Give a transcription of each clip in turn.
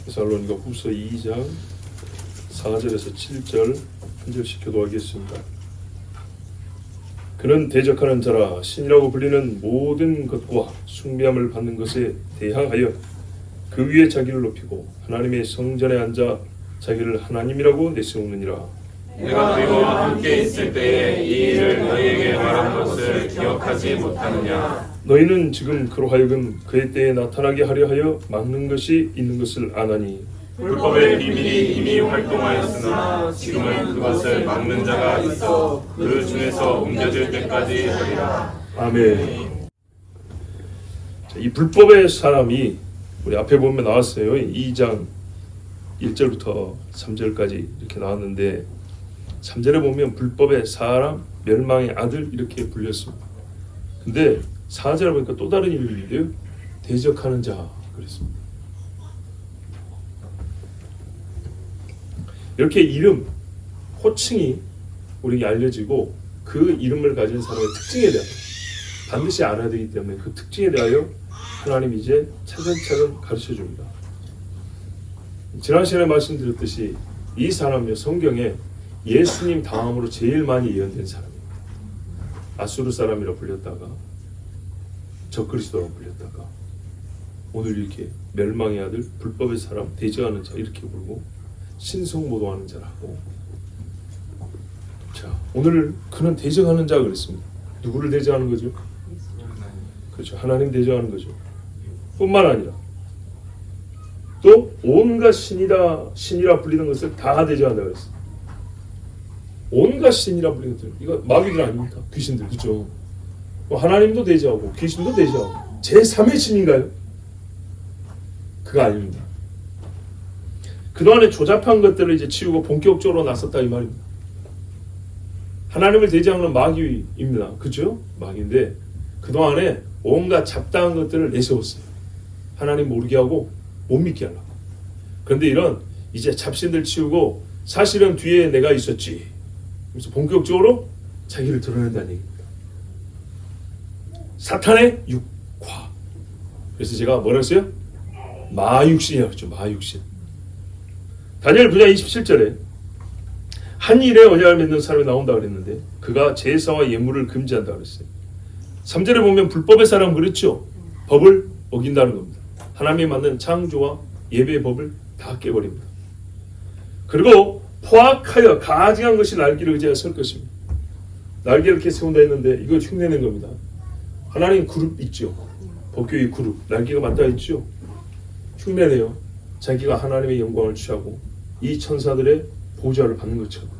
데살로니가 후서 2장 4절에서 7절 한 절씩 교도하겠습니다. 그는 대적하는 자라 신이라고 불리는 모든 것과 숭배함을 받는 것에 대항하여 그 위에 자기를 높이고 하나님의 성전에 앉아 자기를 하나님이라고 내세우느니라. 내가 너희와 함께 있을 때에 이 일을 너희에게 말한 것을 기억하지 못하느냐. 너희는 지금 그로 하여금 그의 때에 나타나게 하려 하여 막는 것이 있는 것을 아나니 불법의 비밀이 이미 활동하였으나 지금은 그것을 막는 자가 있어 그 중에서 옮겨질 때까지 하리라. 아멘. 자, 이 불법의 사람이 우리 앞에 보면 나왔어요. 2장 1절부터 3절까지 이렇게 나왔는데 3절에 보면 불법의 사람, 멸망의 아들 이렇게 불렸습니다. 근데 4절에 보니까 또 다른 이름인데요. 대적하는 자 그랬습니다. 이렇게 이름, 호칭이 우리에게 알려지고 그 이름을 가진 사람의 특징에 대하여 반드시 알아야 되기 때문에 그 특징에 대하여 하나님이 이제 차근차근 가르쳐 줍니다. 지난 시간에 말씀드렸듯이 이 사람이 성경에 예수님 다음으로 제일 많이 예언된 사람입니다. 아수르 사람이라 불렸다가 적그리스도라 불렸다가 오늘 이렇게 멸망의 아들, 불법의 사람, 대적하는 자 이렇게 부르고 신성모독하는 자라고. 자, 오늘 그는 대적하는 자 그랬습니다. 누구를 대적하는 거죠? 그렇죠. 하나님 대적하는 거죠. 뿐만 아니라 또 온갖 신이라 불리는 것을 다 대적한다 그랬어요. 온갖 신이라 불리는 것들, 이거 마귀들 아닙니까? 귀신들, 그렇죠? 하나님도 대적하고 귀신도 대적하고 제3의 신인가요? 그거 아닙니다. 그동안에 조잡한 것들을 이제 치우고 본격적으로 나섰다 이 말입니다. 하나님을 대적하는 마귀입니다. 그렇죠? 마귀인데 그동안에 온갖 잡다한 것들을 내세웠어요. 하나님 모르게 하고 못 믿게 하려고. 그런데 이런 이제 잡신들 치우고 사실은 뒤에 내가 있었지. 그래서 본격적으로 자기를 드러낸다는 얘기입니다. 사탄의 육화. 그래서 제가 뭐라 했어요? 마육신이라고 했죠. 마육신. 다니엘 9장 27절에 한 일에 언약을 맺는 사람이 나온다 그랬는데 그가 제사와 예물을 금지한다 그랬어요. 3절에 보면 불법의 사람 그랬죠. 법을 어긴다는 겁니다. 하나님이 만든 창조와 예배의 법을 다 깨버립니다. 그리고 포악하여 가증한 것이 날개를 의지하여 설 것입니다. 날개를 이렇게 세운다 했는데 이거 흉내낸 겁니다. 하나님 그룹 있죠. 법교의 그룹 날개가 맞닿아 있죠. 흉내내요. 자기가 하나님의 영광을 취하고 이 천사들의 보좌를 받는 것처럼.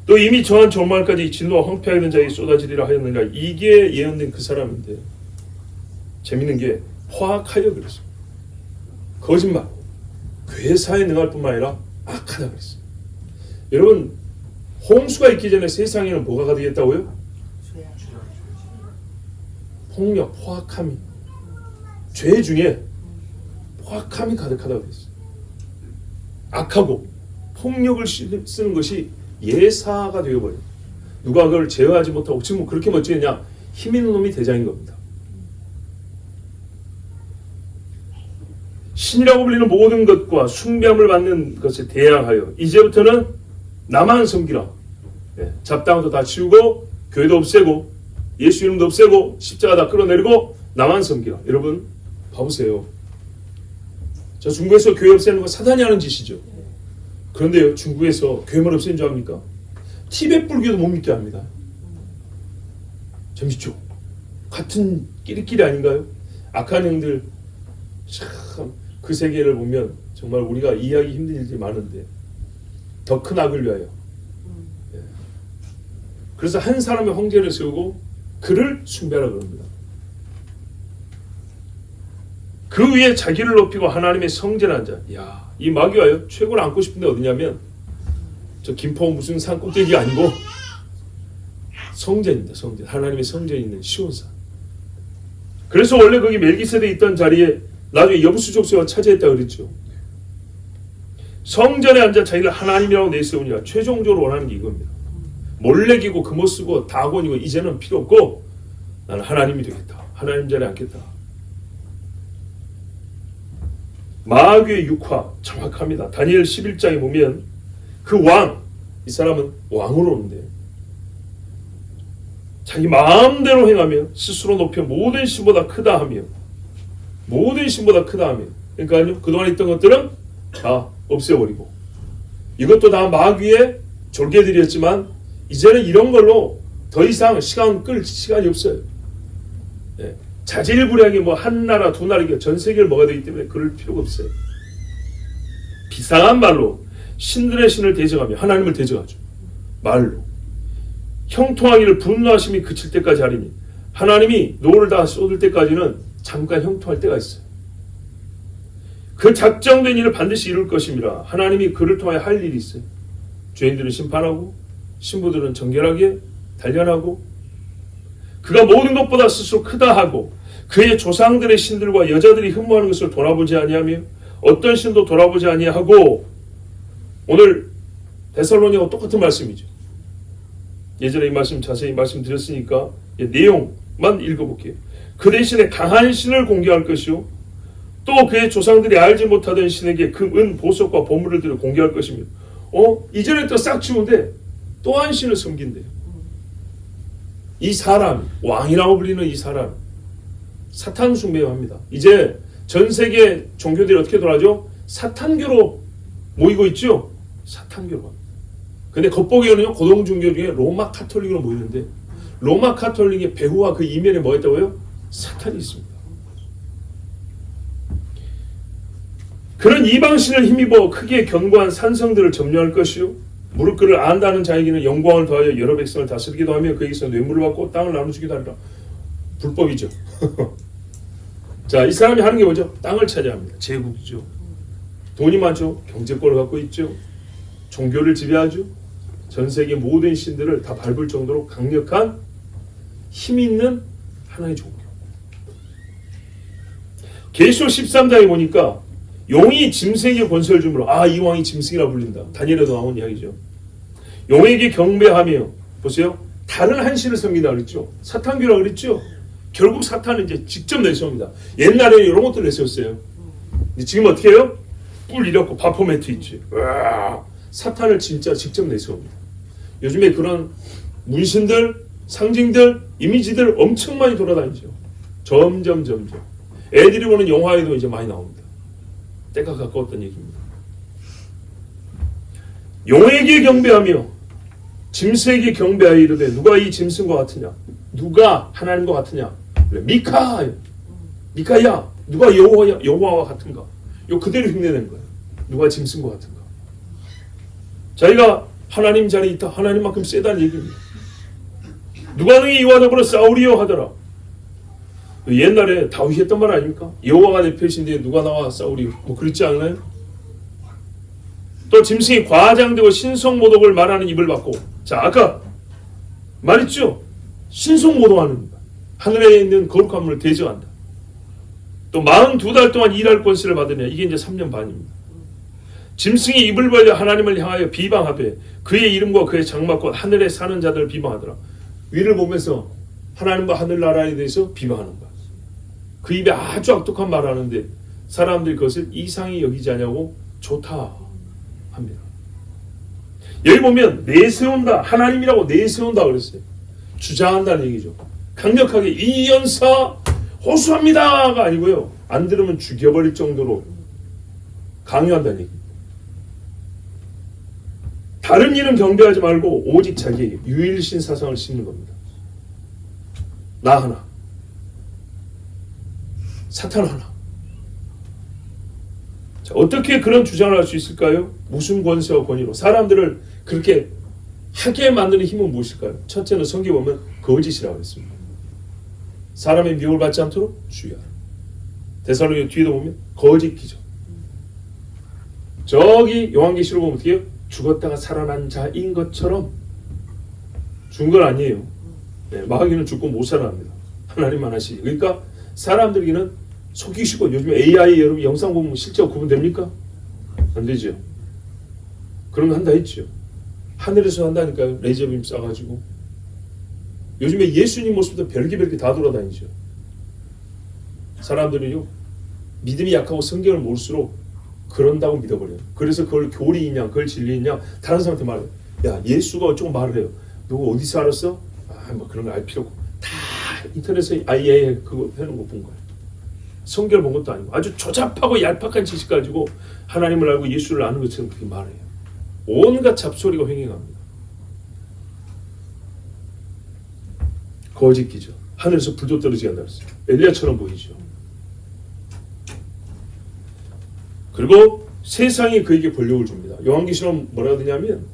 또 이미 저한 정말까지 진노와 황폐하게 된 자에게 쏟아지리라 하였느니라. 이게 예언된 그 사람인데 재밌는 게 포악하여 그랬어요. 거짓말, 괴사에 능할 뿐만 아니라 악하다 그랬어요. 여러분 홍수가 있기 전에 세상에는 뭐가 가득했다고요? 폭력, 포악함이. 죄 중에 포악함이 가득하다고 그랬어요. 악하고 폭력을 쓰는 것이 예사가 되어버려요. 누가 그걸 제어하지 못하고 지금 그렇게 멋지겠냐? 힘 있는 놈이 대장인 겁니다. 신이라고 불리는 모든 것과 숭배함을 받는 것에 대항하여 이제부터는 나만 섬기라. 잡다한 것도 다 치우고 교회도 없애고 예수 이름도 없애고 십자가 다 끌어내리고 나만 섬기라. 여러분 봐보세요. 저 중국에서 교회 없애는 거 사단이 하는 짓이죠. 그런데요, 중국에서 교회만 없애는 줄 압니까? 티베트 불교도 못 믿게 합니다. 재밌죠? 같은 끼리끼리 아닌가요? 악한 형들 참 그 세계를 보면 정말 우리가 이해하기 힘든 일들이 많은데 더 큰 악을 위하여. 그래서 한 사람의 황제를 세우고 그를 숭배하라 그럽니다. 그 위에 자기를 높이고 하나님의 성전에 앉아. 야, 이 마귀가요 최고로 앉고 싶은데 어디냐면 저 김포 무슨 산 꼭대기가 아니고 성전입니다. 성전. 하나님의 성전이 있는 시온산. 그래서 원래 거기 멜기세덱이 있던 자리에 나중에 여부수 족쇄가 차지했다 그랬죠. 성전에 앉아 자기를 하나님이라고 내세우니라. 최종적으로 원하는 게 이겁니다. 몰래기고 금옷 쓰고 다곤이고 이제는 필요 없고 나는 하나님이 되겠다. 하나님 자리에 앉겠다. 마귀의 육화 정확합니다. 다니엘 11장에 보면 그 왕, 이 사람은 왕으로 오는데 자기 마음대로 행하며 스스로 높여 모든 신보다 크다 하며 모든 신보다 크다 하며 그러니까요 그동안 있던 것들은 다 없애버리고 이것도 다 마귀의 졸개들이었지만 이제는 이런 걸로 더 이상 시간 끌 시간이 없어요. 예. 자질구레하게 뭐 한 나라 두 나라 전 세계를 먹어야 되기 때문에 그럴 필요가 없어요. 비상한 말로 신들의 신을 대적하며 하나님을 대적하죠. 말로 형통하기를 분노하심이 그칠 때까지 하리니 하나님이 노를 다 쏟을 때까지는 잠깐 형통할 때가 있어요. 그 작정된 일을 반드시 이룰 것입니다. 하나님이 그를 통하여 할 일이 있어요. 죄인들은 심판하고 신부들은 정결하게 단련하고 그가 모든 것보다 스스로 크다 하고 그의 조상들의 신들과 여자들이 흠모하는 것을 돌아보지 아니하며 어떤 신도 돌아보지 아니하고 오늘 데살로니가와 똑같은 말씀이죠. 예전에 이 말씀 자세히 말씀드렸으니까 내용만 읽어볼게요. 그 대신에 강한 신을 공개할 것이요 또 그의 조상들이 알지 못하던 신에게 그 은 보석과 보물을 들여 공개할 것이며 이전에 또 싹 치운데 또 한 신을 섬긴대요. 이 사람 왕이라고 불리는 이 사람 사탄 숭배합니다. 이제 전 세계 종교들이 어떻게 돌아가죠? 사탄교로 모이고 있죠. 사탄교로. 근데 겉보기에는요 고등 종교 중에 로마 카톨릭으로 모이는데 로마 카톨릭의 배후와 그 이면에 뭐 있다고요? 사탄이 있습니다. 그런 이방신을 힘입어 크게 견고한 산성들을 점령할 것이요 무릎 꿇을 안다는 자에게는 영광을 더하여 여러 백성을 다스리기도 하며 그에게서 뇌물을 받고 땅을 나눠주기도 하리라. 불법이죠. 자, 이 사람이 하는 게 뭐죠? 땅을 차지합니다. 제국이죠. 돈이 많죠. 경제권을 갖고 있죠. 종교를 지배하죠. 전 세계 모든 신들을 다 밟을 정도로 강력한 힘 있는 하나의 종교. 계시록 13장에 보니까 용이 짐승에게 권세를 주므로 이 왕이 짐승이라 불린다. 다니엘에도 나온 이야기죠. 용에게 경배하며 보세요. 다른 한 신을 섬기다 그랬죠. 사탄교라 그랬죠. 결국 사탄은 이제 직접 내세웁니다. 옛날에는 이런 것들 내세웠어요. 지금 어떻게 해요? 뿔 이렇고 바포매트 있지. 사탄을 진짜 직접 내세웁니다. 요즘에 그런 문신들, 상징들, 이미지들 엄청 많이 돌아다니죠. 점점. 애들이 보는 영화에도 이제 많이 나옵니다. 때가 가까웠던 얘기입니다. 용에게 경배하며 짐승에게 경배하여 이르되 누가 이 짐승과 같으냐? 누가 하나님과 같으냐? 그래, 미카야 누가 여호와와 같은가? 요 그대로 흉내낸 거예요. 누가 짐승과 같은가? 자기가 하나님 자리에 있다. 하나님만큼 세다는 얘기입니다. 누가 능히 이와 더불어 싸우리요 하더라. 옛날에 다윗이 했던 말 아닙니까? 여호와가 내 표신데 누가 나와 싸우리 뭐 그렇지 않나요? 또 짐승이 과장되고 신성모독을 말하는 입을 받고 자 아까 말했죠? 신성모독하는 하늘에 있는 거룩한 물을 대적한다. 또 42달 동안 일할 권세를 받으냐 이게 이제 3년 반입니다. 짐승이 입을 벌려 하나님을 향하여 비방하되 그의 이름과 그의 장막과 하늘에 사는 자들을 비방하더라. 위를 보면서 하나님과 하늘나라에 대해서 비방하는 거야. 그 입에 아주 악독한 말을 하는데 사람들이 그것을 이상히 여기지 않냐고 좋다 합니다. 여기 보면 내세운다. 하나님이라고 내세운다 그랬어요. 주장한다는 얘기죠. 강력하게 이 연사 호소합니다가 아니고요. 안 들으면 죽여버릴 정도로 강요한다는 얘기입니다. 다른 일은 경배하지 말고 오직 자기에게 유일신 사상을 심는 겁니다. 나 하나, 사탄 하나. 자, 어떻게 그런 주장을 할 수 있을까요? 무슨 권세와 권위로 사람들을 그렇게 하게 만드는 힘은 무엇일까요? 첫째는 성경에 보면 거짓이라고 했습니다. 사람의 미혹을 받지 않도록 주의하라. 데살로니가 뒤에도 보면 거짓 기적. 저기 요한계시록 보면 어떻게 해요? 죽었다가 살아난 자인 것처럼 죽은 건 아니에요. 네, 마귀는 죽고 못 살아납니다. 하나님만 하시지. 그러니까 사람들에게는 속이시고 요즘 AI 여러분 영상 보면 실제와 구분됩니까? 안 되죠. 그런 거 한다 했죠. 하늘에서 한다니까요. 레이저빔 쏴가지고. 요즘에 예수님 모습도 별게 다 돌아다니죠. 사람들은요 믿음이 약하고 성경을 모를수록 그런다고 믿어버려요. 그래서 그걸 교리이냐 그걸 진리이냐 다른 사람한테 말해요. 야, 예수가 조금 말을 해요. 너 어디서 알았어? 뭐 그런 거 알 필요 없고 다 인터넷에 아예 그거 해놓은 거 본 거예요. 성경을 본 것도 아니고 아주 조잡하고 얄팍한 지식 가지고 하나님을 알고 예수를 아는 것처럼 그렇게 말해요. 온갖 잡소리가 횡행합니다. 거짓 기죠. 하늘에서 불도 떨어지게 한다 그랬어요. 엘리야처럼 보이죠. 그리고 세상이 그에게 권력을 줍니다. 요한계시록 뭐라고 되냐면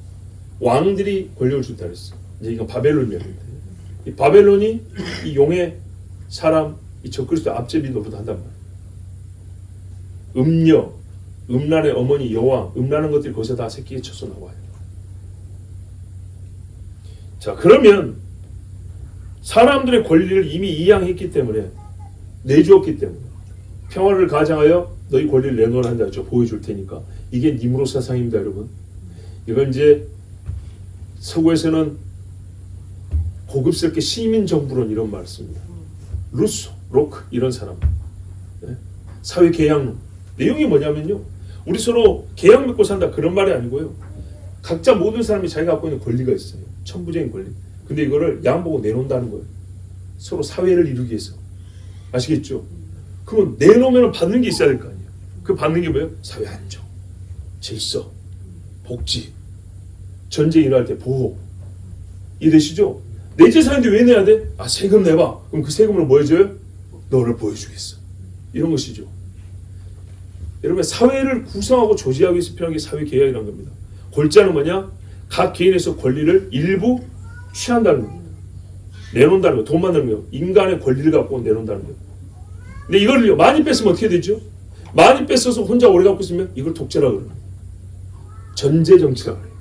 왕들이 권력을 준다 그랬어요. 이제 이건 바벨론 이야기인데 이 바벨론이 이 용의 사람 이 적그리스도 앞제비 노릇 한단 말이에요. 음녀, 음란의 어머니 여왕, 음란한 것들이 거기서 다 새끼에 쳐서 나와요. 자, 그러면 사람들의 권리를 이미 이양했기 때문에 내주었기 때문에 평화를 가장하여 너희 권리를 내놓으라 한다 죠. 보여줄 테니까. 이게 니무롯 사상입니다, 여러분. 이건 이제 서구에서는 고급스럽게 시민정부론 이런 말을 씁니다. 루소, 로크 이런 사람. 네? 사회계약론. 내용이 뭐냐면요. 우리 서로 계약 맺고 산다 그런 말이 아니고요. 각자 모든 사람이 자기가 갖고 있는 권리가 있어요. 천부적인 권리. 근데 이거를 양보고 내놓는다는 거예요. 서로 사회를 이루기 위해서. 아시겠죠? 그러면 내놓으면 받는 게 있어야 될 거 아니에요. 그 받는 게 뭐예요? 사회 안정, 질서, 복지, 전쟁 일어날 때 보호. 이해되시죠? 내 재산인데 왜 내야 돼? 아, 세금 내봐. 그럼 그 세금으로 뭐 해줘요? 너를 보여주겠어. 이런 것이죠. 여러분, 사회를 구성하고 조직하기 위해서 필요한 게 사회계약이라는 겁니다. 골자는 뭐냐? 각 개인에서 권리를 일부 취한다는 겁니다. 내놓는다는 거, 돈 만드는 거, 인간의 권리를 갖고 내놓는다는 거예요. 근데 이걸 많이 뺐으면 어떻게 되죠? 많이 뺐어서 혼자 오래 갖고 있으면 이걸 독재라고 그래요. 전제 정치라고 그래요.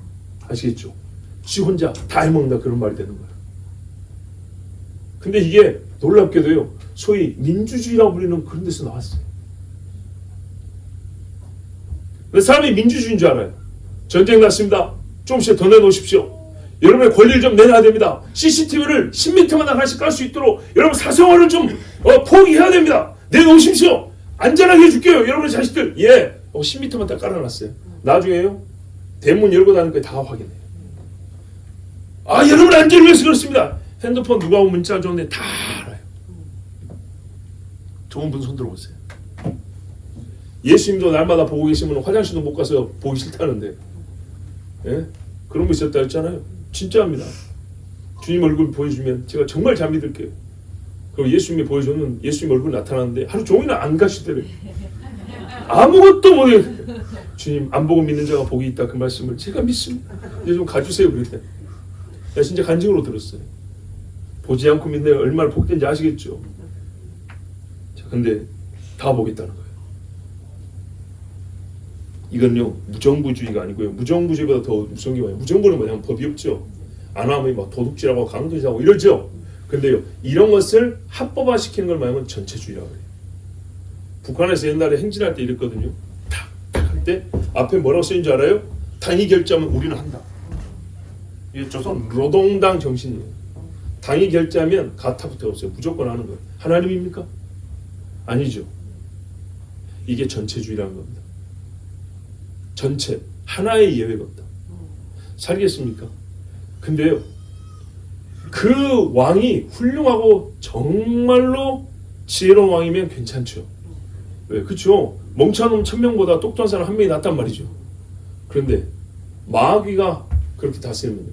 아시겠죠? 지 혼자 다 해먹는다 그런 말이 되는 거예요. 근데 이게 놀랍게도요, 소위 민주주의라고 불리는 그런 데서 나왔어요. 근데 사람이 민주주의인 줄 알아요. 전쟁 났습니다. 조금씩 더 내놓으십시오. 여러분의 권리를 좀 내놔야 됩니다. CCTV를 10m마다 하나씩 깔 수 있도록 여러분 사생활을 좀 포기해야 됩니다. 내놓으십시오. 안전하게 해줄게요. 여러분의 자식들. 예. 10m만 딱 깔아놨어요. 나중에요. 대문 열고 다니는 거 다 확인해요. 아, 여러분 안전을 위해서 그렇습니다. 핸드폰 누가 오면 문자 줬는데 다 알아요. 좋은 분 손 들어보세요. 예수님도 날마다 보고 계시면 화장실도 못 가서 보기 싫다는데, 예? 그런 거 있었다 했잖아요. 진짜입니다. 주님 얼굴 보여주면 제가 정말 잘 믿을게요. 그리고 예수님이 보여주면 예수님 얼굴 나타나는데 하루 종일 안 가시더래요. 아무것도 못해요. 주님 안 보고 믿는 자가 복이 있다 그 말씀을 제가 믿습니다. 이제 좀 가주세요 그랬대. 야, 진짜 간증으로 들었어요. 보지 않고 믿는 얼마나 복된지 아시겠죠? 자, 근데 다 보겠다는 거예요. 이건요 무정부주의가 아니고요. 무정부주의보다 더 무서운 게 뭐냐면 무정부는 뭐냐면 법이 없죠. 안 하면 막 도둑질하고 강도질하고 이러죠. 근데요 이런 것을 합법화시키는 걸 말하면 전체주의라고 해요. 북한에서 옛날에 행진할 때 이랬거든요. 탁탁 할 때 앞에 뭐라고 쓰인 줄 알아요? 당이 결정하면 우리는 한다. 이게 조선 노동당 정신이에요. 당이 결정하면 가타부터 없어요. 무조건 하는 거예요. 하나님입니까? 아니죠. 이게 전체주의라는 겁니다. 전체 하나의 예외가 없다. 살겠습니까? 근데요 그 왕이 훌륭하고 정말로 지혜로운 왕이면 괜찮죠. 왜? 그렇죠. 멍청한 놈 1000명보다 똑똑한 사람 1명이 낫단 말이죠. 그런데 마귀가 그렇게 다스리면요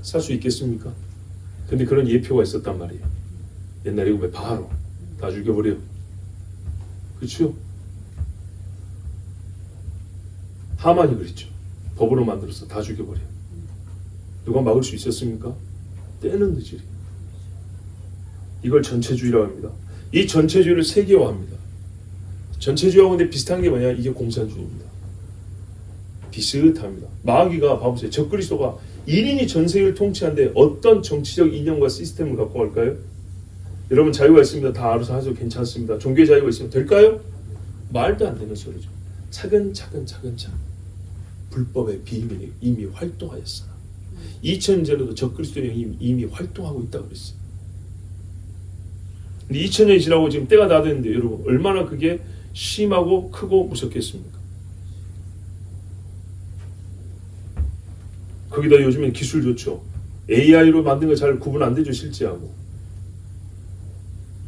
살 수 있겠습니까? 근데 그런 예표가 있었단 말이에요. 옛날에 왜 바로 다 죽여버려. 그렇죠. 하만이 그랬죠. 법으로 만들어서 다 죽여버려. 누가 막을 수 있었습니까? 때는 늦으리. 이걸 전체주의라고 합니다. 이 전체주의를 세계화합니다. 전체주의하고 근데 비슷한 게 뭐냐? 이게 공산주의입니다. 비슷합니다. 마귀가 봐보세요. 적그리스도가 1인이 전 세계를 통치하는데 어떤 정치적 이념과 시스템을 갖고 갈까요? 여러분 자유가 있습니다. 다 알아서 하셔도 괜찮습니다. 종교의 자유가 있으면 될까요? 말도 안 되는 소리죠. 차근차근 불법의 비밀이 이미 활동하였으나 2000년 전에도 적그리스도의 영이 이미 활동하고 있다고 그랬어요. 근데 2000년이 지나고 지금 때가 다 됐는데 여러분 얼마나 그게 심하고 크고 무섭겠습니까? 거기다 요즘엔 기술 좋죠. AI로 만든 거 잘 구분 안 되죠, 실제하고.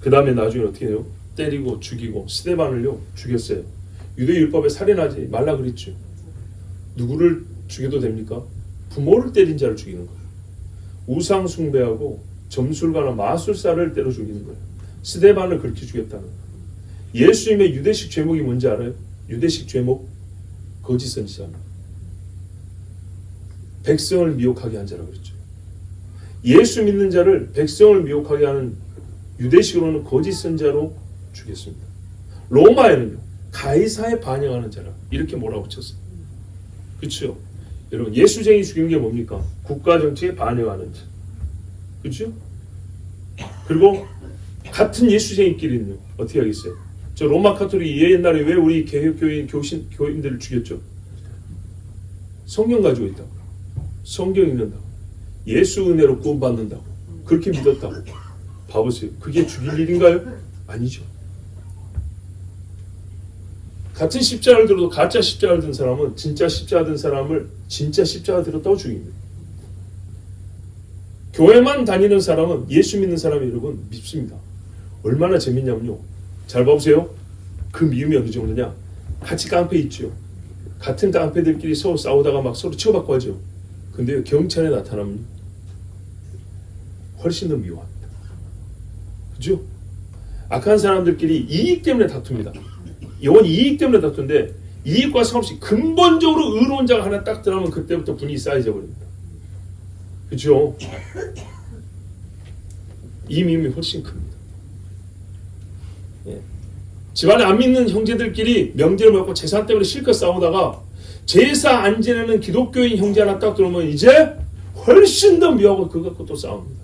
그 다음에 나중에 어떻게 해요? 때리고 죽이고 스데반을요 죽였어요. 유대율법에 살인하지 말라 그랬죠. 누구를 죽여도 됩니까? 부모를 때린 자를 죽이는 거예요. 우상 숭배하고 점술가나 마술사를 때려 죽이는 거예요. 스데반을 그렇게 죽였다는 거예요. 예수님의 유대식 죄목이 뭔지 알아요? 유대식 죄목 거짓 선지자입니다. 백성을 미혹하게 한 자라고 그랬죠. 예수 믿는 자를 백성을 미혹하게 하는 유대식으로는 거짓 선자로 죽였습니다. 로마에는요 가이사에 반영하는 자라 이렇게 몰아붙였어요. 그렇죠? 여러분 예수쟁이 죽인 게 뭡니까? 국가 정치에 반영하는 자. 그렇죠? 그리고 같은 예수쟁이끼리는요 어떻게 하겠어요? 저 로마 카톨릭이 옛날에 왜 우리 개혁교인 교인들을 죽였죠? 성경 가지고 있다고. 성경 읽는다고. 예수 은혜로 구원받는다고. 그렇게 믿었다고. 봐보세요. 그게 죽일 일인가요? 아니죠. 같은 십자가를 들어도 가짜 십자가를 든 사람은 진짜 십자가 든 사람을 진짜 십자가 들었다고 죽입니다. 교회만 다니는 사람은 예수 믿는 사람이 여러분 밉습니다. 얼마나 재밌냐면요. 잘 봐보세요. 그 미움이 어느 정도냐. 같이 깡패 있죠. 같은 깡패들끼리 서로 싸우다가 막 서로 치고받고 하죠. 근데 경찰에 나타나면 훨씬 더 미워합니다. 그죠? 악한 사람들끼리 이익 때문에 다툽니다. 영원히 이익 때문에 다투는데 이익과 상관없이 근본적으로 의로운 자가 하나 딱 들어가면 그때부터 분위기 쌓여져 버립니다. 그죠? 이 미움이 훨씬 큽니다. 예. 집안에 안 믿는 형제들끼리 명제를 먹고 재산 때문에 실컷 싸우다가 제사 안 지내는 기독교인 형제 하나 딱 들어오면 이제 훨씬 더 미워하고 그거 갖고 또 싸웁니다.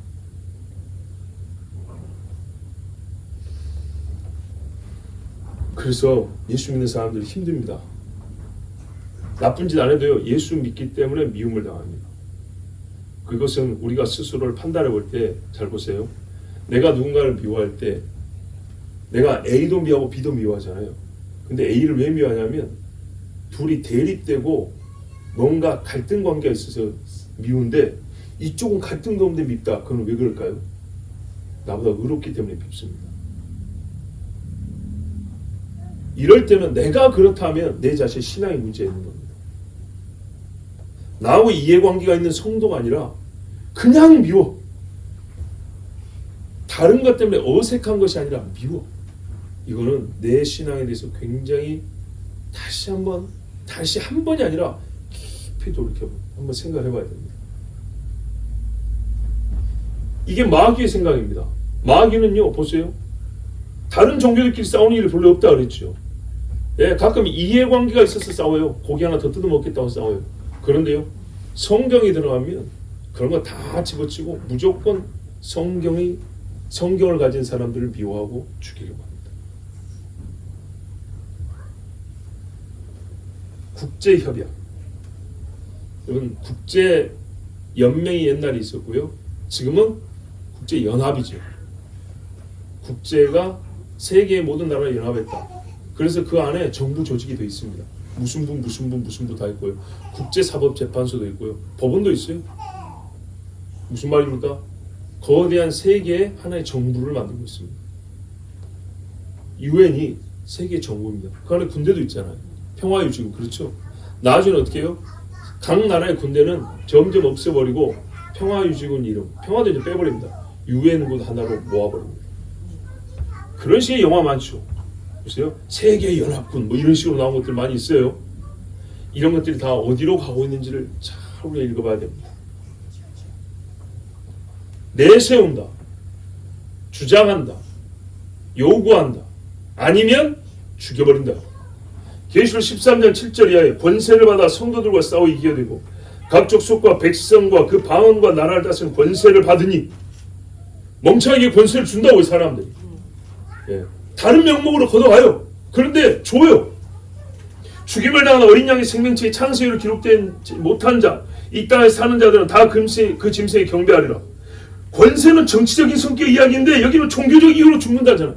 그래서 예수 믿는 사람들이 힘듭니다. 나쁜 짓 안 해도요 예수 믿기 때문에 미움을 당합니다. 그것은 우리가 스스로를 판단해 볼 때 잘 보세요. 내가 누군가를 미워할 때 내가 A도 미워하고 B도 미워하잖아요. 근데 A를 왜 미워하냐면 둘이 대립되고 뭔가 갈등 관계가 있어서 미운데 이쪽은 갈등도 없는데 밉다. 그건 왜 그럴까요? 나보다 의롭기 때문에 밉습니다. 이럴 때는 내가 그렇다면 내 자신의 신앙의 문제가 있는 겁니다. 나하고 이해관계가 있는 성도가 아니라 그냥 미워. 다른 것 때문에 어색한 것이 아니라 미워. 이거는 내 신앙에 대해서 굉장히 다시 한 번이 아니라 깊이 돌이켜 한번 생각해 봐야 됩니다. 이게 마귀의 생각입니다. 마귀는요, 보세요. 다른 종교들끼리 싸우는 일이 별로 없다 그랬죠. 예, 가끔 이해관계가 있어서 싸워요. 고기 하나 더 뜯어먹겠다고 싸워요. 그런데요, 성경이 들어가면 그런 거 다 집어치고 무조건 성경을 가진 사람들을 미워하고 죽이려고 합니다. 국제협약. 이건 국제연맹이 옛날에 있었고요. 지금은 국제연합이죠. 국제가 세계의 모든 나라를 연합했다. 그래서 그 안에 정부 조직이 되어 있습니다. 무슨 부 다 있고요. 국제사법재판소도 있고요. 법원도 있어요. 무슨 말입니까? 거대한 세계의 하나의 정부를 만들고 있습니다. 유엔이 세계 정부입니다. 그 안에 군대도 있잖아요. 평화유지군. 그렇죠? 나중에 어떻게 해요? 각 나라의 군대는 점점 없애버리고 평화유지군 이름, 평화도 이제 빼버립니다. 유엔군 하나로 모아버립니다. 그런 식의 영화 많죠. 보세요. 세계연합군 뭐 이런 식으로 나온 것들 많이 있어요. 이런 것들이 다 어디로 가고 있는지를 잘 우리가 읽어봐야 됩니다. 내세운다, 주장한다, 요구한다, 아니면 죽여버린다. 계시록 13장 7절 이하에 권세를 받아 성도들과 싸워 이기게 되고 각 족속과 백성과 그 방언과 나라를 다스리는 권세를 받으니 멍청하게 권세를 준다고 이 사람들이. 예. 다른 명목으로 걷어가요. 그런데 줘요. 죽임을 당한 어린 양의 생명체의 창세기로 기록된 못한 자, 이 땅에 사는 자들은 다 그 짐승에 경배하리라. 권세는 정치적인 성격 이야기인데 여기는 종교적 이유로 죽는다잖아.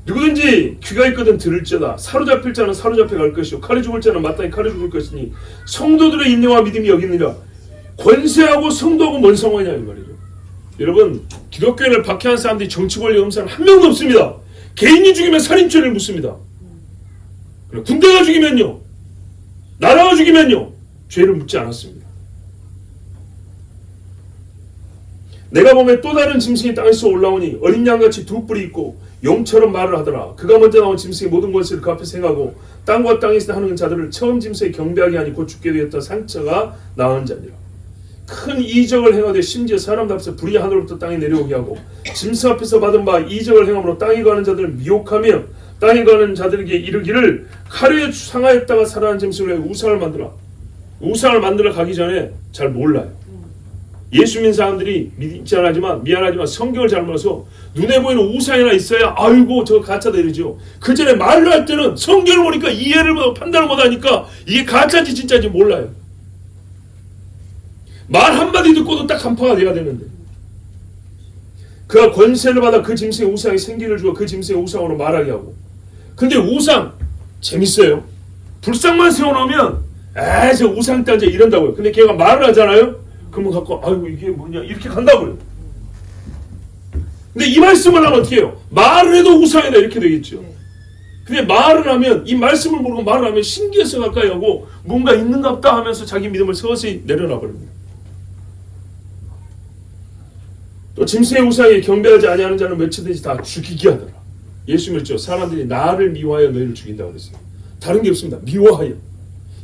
누구든지 귀가 있거든 들을지어다. 사로잡힐 자는 사로잡혀 갈 것이요 칼에 죽을 자는 마땅히 칼에 죽을 것이니 성도들의 인내와 믿음이 여기니라. 권세하고 성도하고 뭔 상관이냐 이 말이죠. 여러분, 기독교인을 박해한 사람들이 정치 권리 없는 사람 한 명도 없습니다. 개인이 죽이면 살인죄를 묻습니다. 군대가 죽이면요, 나라가 죽이면요, 죄를 묻지 않았습니다. 내가 보면 또 다른 짐승이 땅에서 올라오니 어린 양같이 두 뿔이 있고 용처럼 말을 하더라. 그가 먼저 나온 짐승이 모든 권세를 그 앞에 행하고 땅과 땅에서 하는 자들을 처음 짐승에 경배하게 하니 곧 죽게 되었던 상처가 나은 자니라. 큰 이적을 행하되 심지어 사람 앞에서 불이 하늘로부터 땅에 내려오게 하고 짐승 앞에서 받은 바 이적을 행함으로 땅에 가는 자들을 미혹하며 땅에 가는 자들에게 이르기를 칼에 상하였다가 살아난 짐승을 우상을 만들어. 우상을 만들어 가기 전에 잘 몰라요. 예수 믿는 사람들이 믿지 않지만 미안하지만 성경을 잘 몰라서 눈에 보이는 우상이나 있어야 아이고 저거 가짜다 이러죠. 그 전에 말로 할 때는 성경을 보니까 이해를 못하고 판단을 못하니까 이게 가짜인지 진짜인지 몰라요. 말 한마디 듣고도 딱 간파가 돼야 되는데 그가 권세를 받아 그 짐승의 우상에 생기를 주어 그 짐승의 우상으로 말하게 하고. 근데 우상 재밌어요. 불상만 세워놓으면 저 우상 딴지 이런다고요. 근데 걔가 말을 하잖아요. 그러면 갖고 아이고 이게 뭐냐 이렇게 간다고요. 근데 이 말씀을 하면 어떻게 해요? 말을 해도 우상이다 이렇게 되겠죠. 근데 말을 하면 이 말씀을 모르고 말을 하면 신기해서 가까이 하고 뭔가 있는가 보다 하면서 자기 믿음을 서서히 내려놔 버립니다. 또 짐승의 우상에 경배하지 아니하는 자는 며칠든지 다 죽이게 하더라. 예수 믿죠. 사람들이 나를 미워하여 너희를 죽인다고 그랬어요. 다른 게 없습니다. 미워하여.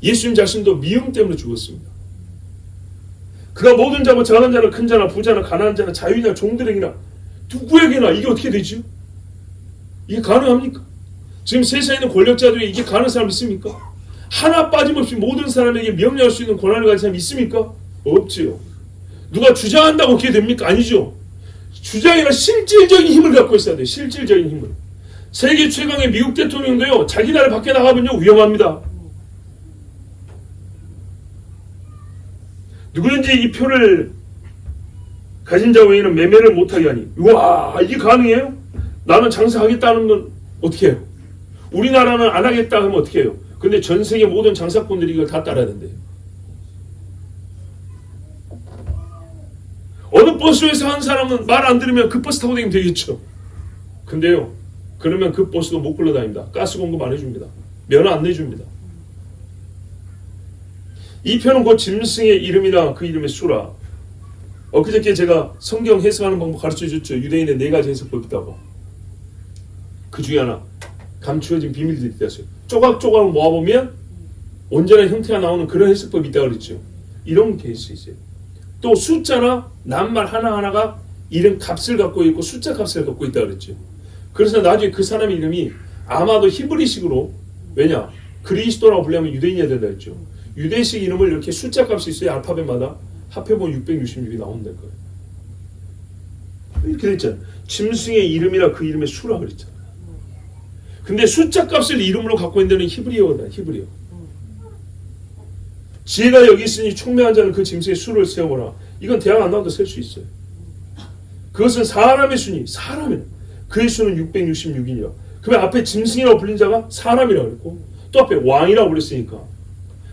예수님 자신도 미움 때문에 죽었습니다. 그가 모든 자고 작은 자나 큰 자나 부자나 가난한 자나 자유나 종들에게나 누구에게나 이게 어떻게 되죠? 이게 가능합니까? 지금 세상에 있는 권력자들이 이게 가능한 사람 있습니까? 하나 빠짐없이 모든 사람에게 명령할 수 있는 권한을 가진 사람이 있습니까? 없지요. 누가 주장한다고 그게 됩니까? 아니죠. 주장이나 실질적인 힘을 갖고 있어야 돼요. 실질적인 힘을. 세계 최강의 미국 대통령도요, 자기 나라 밖에 나가면요 위험합니다. 누구든지 이 표를 가진 자 외에는 매매를 못하게 하니. 우와, 이게 가능해요? 나는 장사하겠다는 건 어떻게 해요? 우리나라는 안 하겠다 하면 어떻게 해요? 근데 전 세계 모든 장사꾼들이 이걸 다 따라야 된대요. 어느 버스에서 한 사람은 말 안 들으면 그 버스 타고 다니면 되겠죠. 근데요, 그러면 그 버스도 못 굴러다닙니다. 가스 공급 안 해줍니다. 면허 안 내줍니다. 이 표는 곧 짐승의 이름이나 그 이름의 수라. 엊그저께 제가 성경 해석하는 방법 가르쳐줬죠. 유대인의 4가지 해석법이 있다고. 그 중에 하나 감추어진 비밀들이 있다어요. 조각조각 모아보면 온전한 형태가 나오는 그런 해석법이 있다고 그랬죠. 이런 케이스 있어요. 또 숫자나 낱말 하나하나가 이름 값을 갖고 있고 숫자 값을 갖고 있다고 그랬죠. 그래서 나중에 그 사람 이름이 아마도 히브리식으로, 왜냐? 그리스도라고 불리면 유대인이어야 된다 했죠. 유대식 이름을 이렇게 숫자 값이 있어요. 알파벳마다 합해보면 666이 나온다는 거예요. 이렇게 됐잖아요. 짐승의 이름이라 그 이름의 수라 그랬잖아요. 근데 숫자 값을 이름으로 갖고 있는 데는 히브리어다. 히브리어. 지혜가 여기 있으니 총명한 자는 그 짐승의 수를 세워보라. 이건 대학 안 나와도 셀 수 있어요. 그것은 사람의 수니, 사람이라. 그의 수는 666이니라. 그러면 앞에 짐승이라고 불린 자가 사람이라고 그랬고 또 앞에 왕이라고 불렸으니까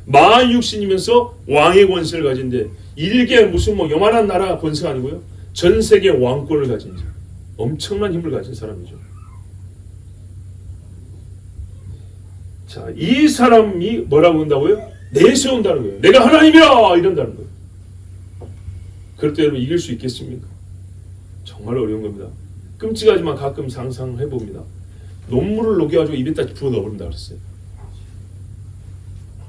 만육신이면서 왕의 권세를 가진데 일개 무슨 뭐 요만한 나라 권세가 아니고요. 전 세계 왕권을 가진 자. 엄청난 힘을 가진 사람이죠. 자, 이 사람이 뭐라고 한다고요? 내세운다는 거예요. 내가 하나님이라 이런다는 거예요. 그럴 때 여러분 이길 수 있겠습니까? 정말 어려운 겁니다. 끔찍하지만 가끔 상상해봅니다. 논물을 녹여가지고 입에다 부어 넣어버린다 그랬어요.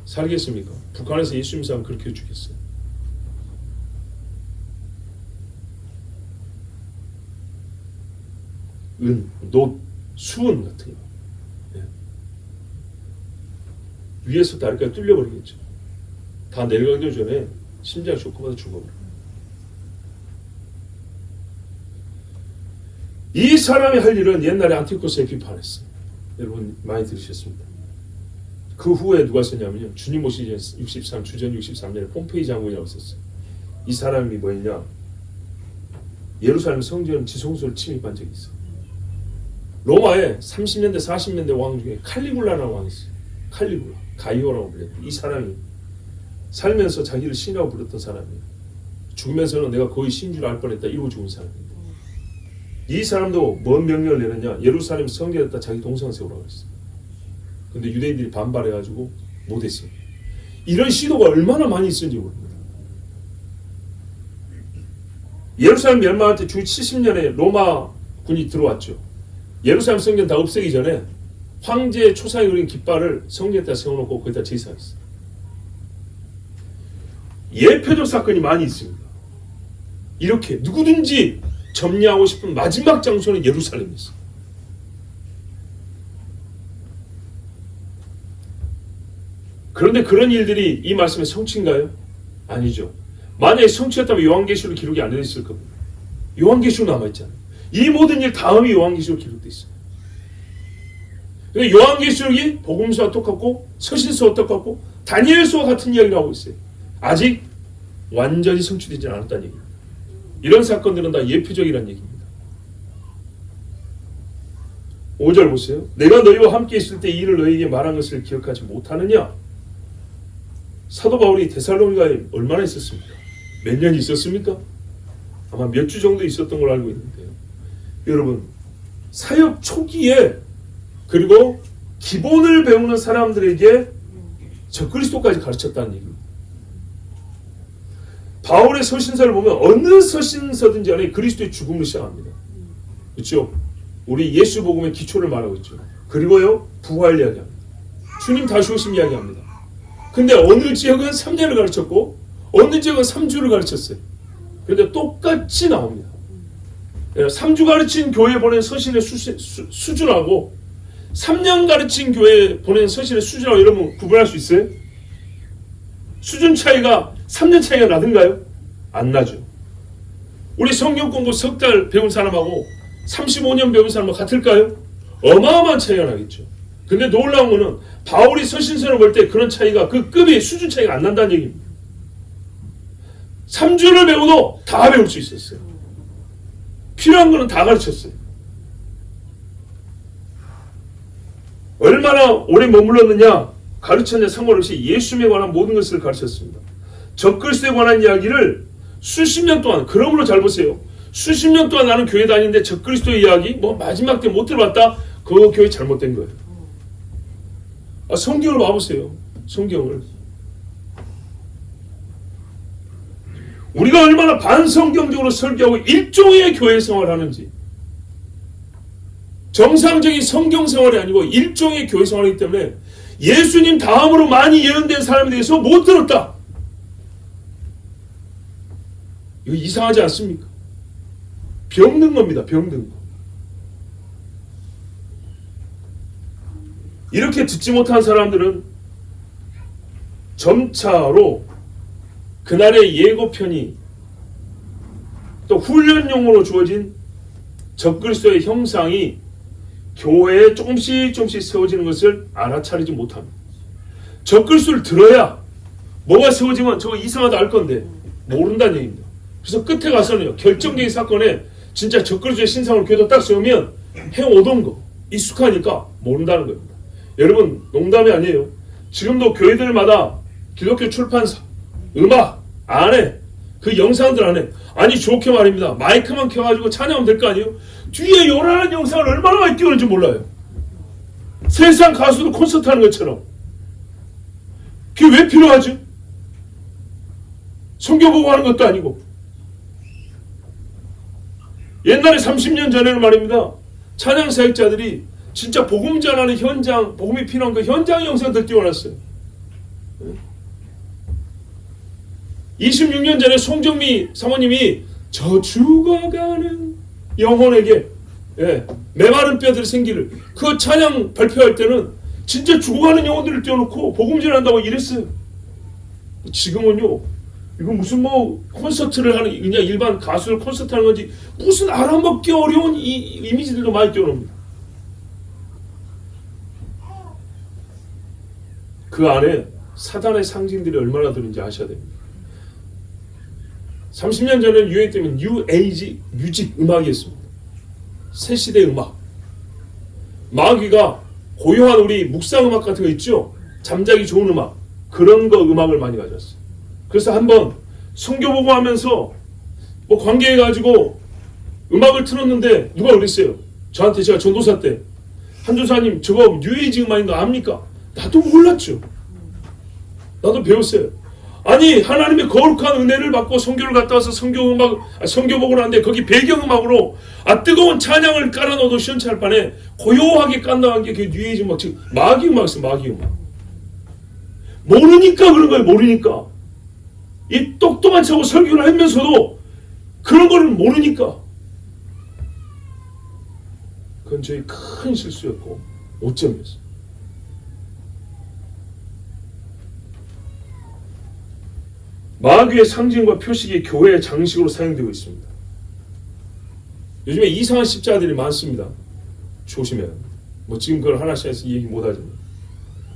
살겠습니까? 북한에서 예수 믿는 사람 그렇게 죽였어요. 은, 노, 수은 같은 거. 예. 위에서 다리까지 뚫려버리겠죠. 다 내려가기 전에 심장 쇼크받아 죽어버려요. 이 사람이 할 일은 옛날에 안티오코스에 비판했어요. 여러분 많이 들으셨습니다. 그 후에 누가 썼냐면요. 주님 오시기 전 63, 주전 63년에 폼페이 장군이라고 썼어요. 이 사람이 뭐였냐? 예루살렘 성전 지성소를 침입한 적이 있어요. 로마에 30년대 40년대 왕 중에 칼리굴라라는 왕이 있어요. 칼리굴라, 가이오라고 불렸던 이 사람이 살면서 자기를 신이라고 불렀던 사람이에요. 죽으면서는 내가 거의 신인 줄 알 뻔했다 이러고 죽은 사람입니다. 이 사람도 뭔 명령을 내느냐, 예루살렘 성전에다 자기 동상 세우라고 했어요. 근데 유대인들이 반발해가지고 못했어요. 이런 시도가 얼마나 많이 있었는지 모릅니다. 예루살렘 멸망할 때 주 70년에 로마 군이 들어왔죠. 예루살렘 성전 다 없애기 전에 황제의 초상이 그린 깃발을 성전에다 세워놓고 거기다 제사했어요. 예표적 사건이 많이 있습니다. 이렇게 누구든지 점령하고 싶은 마지막 장소는 예루살렘이었어요. 그런데 그런 일들이 이 말씀의 성취인가요? 아니죠. 만약에 성취였다면 요한계시록 기록이 안 되어 있을 겁니다. 요한계시록 남아있잖아요. 이 모든 일 다음이 요한계시록 기록되어 있어요. 그러니까 요한계시록이 복음서와 똑같고 서신서와 똑같고 다니엘서와 같은 이야기를 하고 있어요. 아직 완전히 성취되지 않았다는 얘기입니다. 이런 사건들은 다 예표적이라는 얘기입니다. 5절 보세요. 내가 너희와 함께 있을 때 이 일을 너희에게 말한 것을 기억하지 못하느냐? 사도 바울이 데살로니가에 얼마나 있었습니까? 몇 년 있었습니까? 아마 몇 주 정도 있었던 걸로 알고 있는데요. 여러분, 사역 초기에 그리고 기본을 배우는 사람들에게 적그리스도까지 가르쳤다는 얘기입니다. 바울의 서신서를 보면 어느 서신서든지 안에 그리스도의 죽음을 시작합니다. 그렇죠? 우리 예수 복음의 기초를 말하고 있죠. 그리고요, 부활 이야기합니다. 주님 다시 오심 이야기합니다. 근데 어느 지역은 3년을 가르쳤고 어느 지역은 3주를 가르쳤어요. 그런데 똑같이 나옵니다. 3주 가르친 교회에 보낸 서신의 수준하고 3년 가르친 교회에 보낸 서신의 수준하고 여러분 구분할 수 있어요? 수준 차이가 3년 차이가 나든가요? 안 나죠. 우리 성경 공부 석 달 배운 사람하고 35년 배운 사람하고 같을까요? 어마어마한 차이가 나겠죠. 근데 놀라운 거는 바울이 서신서를 볼 때 그런 차이가 그 급이 수준 차이가 안 난다는 얘기입니다. 3주를 배워도 다 배울 수 있었어요. 필요한 거는 다 가르쳤어요. 얼마나 오래 머물렀느냐 가르쳤냐 상관없이 예수님에 관한 모든 것을 가르쳤습니다. 적그리스도에 관한 이야기를 수십 년 동안, 그러므로 잘 보세요. 수십 년 동안 나는 교회 다니는데 적그리스도의 이야기 뭐 마지막 때 못 들어봤다? 그 교회 잘못된 거예요. 성경을 봐보세요. 성경을. 우리가 얼마나 반성경적으로 설교하고 일종의 교회 생활을 하는지, 정상적인 성경 생활이 아니고 일종의 교회 생활이기 때문에 예수님 다음으로 많이 예언된 사람에 대해서 못 들었다. 이거 이상하지 않습니까? 병든 겁니다. 병든 거. 이렇게 듣지 못한 사람들은 점차로 그날의 예고편이 또 훈련용으로 주어진 적그리스도의 형상이 교회에 조금씩 세워지는 것을 알아차리지 못합니다. 적그리스도를 들어야 뭐가 세워지면 저거 이상하다 알 건데 모른다는 얘기입니다. 그래서 끝에 가서는요, 결정적인 사건에 진짜 적그리스도의 신상을 교회에다 딱 세우면 해오던 거 익숙하니까 모른다는 겁니다. 여러분 농담이 아니에요. 지금도 교회들마다 기독교 출판사, 음악 안에 그 영상들 안에, 아니 좋게 말입니다, 마이크만 켜가지고 찬양하면 될 거 아니에요? 뒤에 요란한 영상을 얼마나 많이 띄우는지 몰라요. 세상 가수도 콘서트 하는 것처럼. 그게 왜 필요하죠? 성경 보고 하는 것도 아니고. 옛날에 30년 전에는 말입니다, 찬양 사역자들이 진짜 복음 전하는 현장, 복음이 필요한 그 현장 영상들 띄워놨어요. 26년 전에 송정미 사모님이 저 죽어가는 영혼에게, 메마른 뼈들의 생기를, 그 찬양 발표할 때는 진짜 죽어가는 영혼들을 띄워놓고 복음 전한다고 이랬어요. 지금은요, 이거 무슨 뭐 콘서트를 하는, 그냥 일반 가수들 콘서트 하는 건지 무슨 알아먹기 어려운 이 이미지들도 많이 띄워놓습니다. 그 안에 사단의 상징들이 얼마나 들은지 아셔야 됩니다. 30년 전에 유행했던 뉴 에이지 뮤직 음악이었습니다. 새 시대 음악. 마귀가 고요한 우리 묵상 음악 같은 거 있죠? 잠자기 좋은 음악. 그런 거 음악을 많이 가져왔어요. 그래서 한번 성교 보고 하면서 뭐 관계해가지고 음악을 틀었는데 누가 그랬어요. 저한테 제가 전도사 때 한조사님 저거 뉴에이지 음악인 거 압니까? 나도 몰랐죠. 나도 배웠어요. 아니 하나님의 거룩한 은혜를 받고 성교를 갔다 와서 성교복을 하는데 거기 배경음악으로 뜨거운 찬양을 깔아넣어도 시원찮을 판에 고요하게 깐다는 게 그게 뉴에이지 음악, 즉 마귀 음악이었어요. 마귀 음악. 모르니까 그런 거예요. 모르니까. 이 똑똑한 척하고 설교를 하면서도 그런 거를 모르니까. 그건 저희 큰 실수였고 오점이었어요. 마귀의 상징과 표식이 교회의 장식으로 사용되고 있습니다. 요즘에 이상한 십자가들이 많습니다. 조심해요. 뭐 지금 그걸 하나씩 해서 얘기 못하지만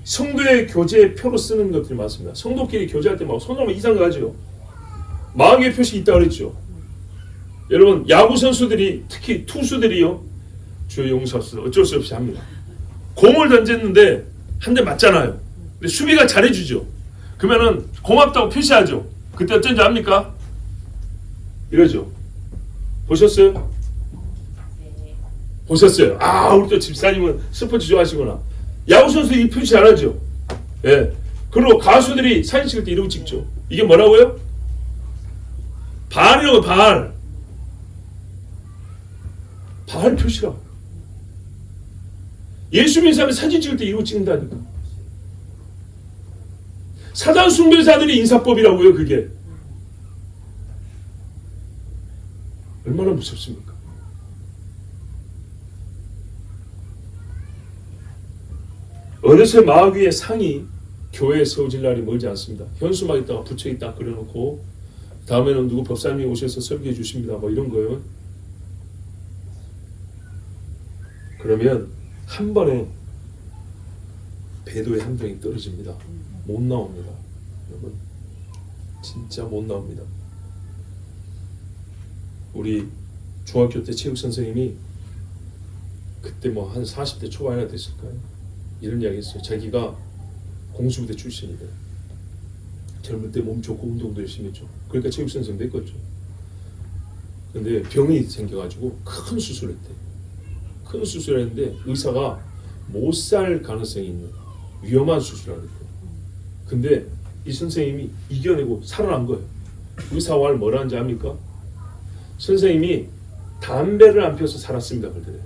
성도의 교제의 표로 쓰는 것들이 많습니다. 성도끼리 교제할 때 막 손으로 이상한 거 하죠. 마귀의 표식이 있다고 그랬죠. 여러분 야구 선수들이 특히 투수들이요. 주의 용서하소서 어쩔 수 없이 합니다. 공을 던졌는데 한 대 맞잖아요. 근데 수비가 잘해주죠. 그러면은 고맙다고 표시하죠. 그때 어쩐지 압니까? 이러죠. 보셨어요? 네. 보셨어요? 우리 또 집사님은 스포츠 좋아하시구나. 야구선수 이 표시 잘하죠? 예. 그리고 가수들이 사진 찍을 때 이러고 찍죠. 이게 뭐라고요? 발이라고, 발. 발 표시라고. 예수 믿는 사람이 사진 찍을 때 이러고 찍는다니까. 사단 숭배자들이 인사법이라고요. 그게 얼마나 무섭습니까? 어느새 마귀의 상이 교회에 세워질 날이 멀지 않습니다. 현수막 있다가 붙여 있다 그려놓고 다음에는 누구 법사님이 오셔서 설교해 주십니다. 뭐 이런 거요. 그러면 한 번에 배도의 함정이 떨어집니다. 못 나옵니다. 여러분 진짜 못 나옵니다. 우리 중학교 때 체육 선생님이 그때 뭐 한 40대 초반이나 됐을까요? 이런 이야기 했어요. 자기가 공수부대 출신이래. 젊을 때 몸 좋고 운동도 열심히 했죠. 그러니까 체육 선생님 됐겠죠. 근데 병이 생겨가지고 큰 수술했대. 큰 수술했는데 의사가 못 살 가능성이 있는 위험한 수술을 했대. 근데 이 선생님이 이겨내고 살아난 거예요. 의사와 뭐라는지 압니까? 선생님이 담배를 안 피워서 살았습니다. 그러더래요.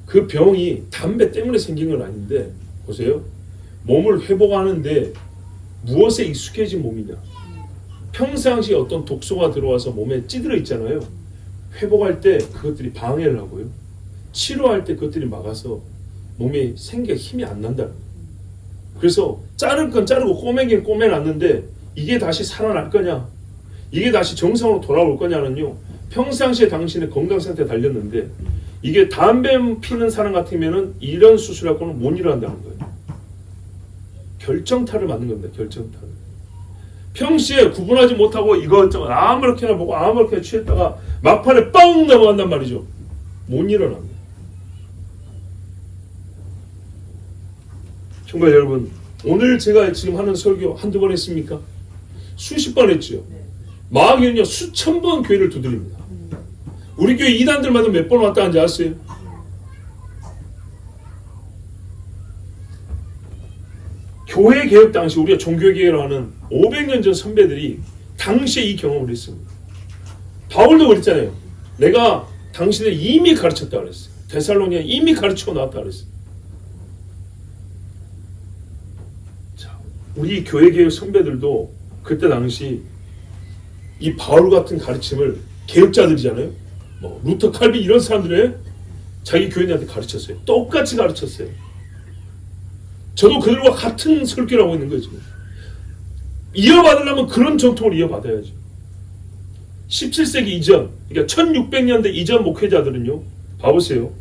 그 병이 담배 때문에 생긴 건 아닌데 보세요. 몸을 회복하는데 무엇에 익숙해진 몸이냐. 평상시에 어떤 독소가 들어와서 몸에 찌들어 있잖아요. 회복할 때 그것들이 방해를 하고요. 치료할 때 그것들이 막아서 몸에 생겨 힘이 안 난다는 거예요. 그래서 자를 건 자르고 꼬매긴 꼬매놨는데 이게 다시 살아날 거냐, 이게 다시 정상으로 돌아올 거냐는요, 평상시에 당신의 건강 상태에 달렸는데 이게 담배 피는 사람 같으면은 이런 수술하고는 못 일어난다는 거예요. 결정타를 맞는 겁니다. 결정타를. 평시에 구분하지 못하고 이것저것 아무렇게나 보고 아무렇게나 취했다가 막판에 빵 넘어간단 말이죠. 못 일어납니다. 정말 여러분, 오늘 제가 지금 하는 설교 한두 번 했습니까? 수십 번 했죠. 마귀는요 수천 번 교회를 두드립니다. 우리 교회 이단들마다 몇 번 왔다 간지 아세요? 교회 개혁 당시 우리가 종교개혁을 하는 500년 전 선배들이 당시에 이 경험을 했습니다. 바울도 그랬잖아요. 내가 당신을 이미 가르쳤다 그랬어요. 데살로니가 이미 가르치고 나왔다 그랬어요. 자, 우리 교회 개혁 선배들도 그때 당시 이 바울 같은 가르침을 개혁자들이잖아요. 뭐 루터, 칼빈 이런 사람들의 자기 교인한테 가르쳤어요. 똑같이 가르쳤어요. 저도 그들과 같은 설교를 하고 있는 거죠. 이어받으려면 그런 전통을 이어받아야죠. 17세기 이전, 그러니까 1600년대 이전 목회자들은요, 봐보세요.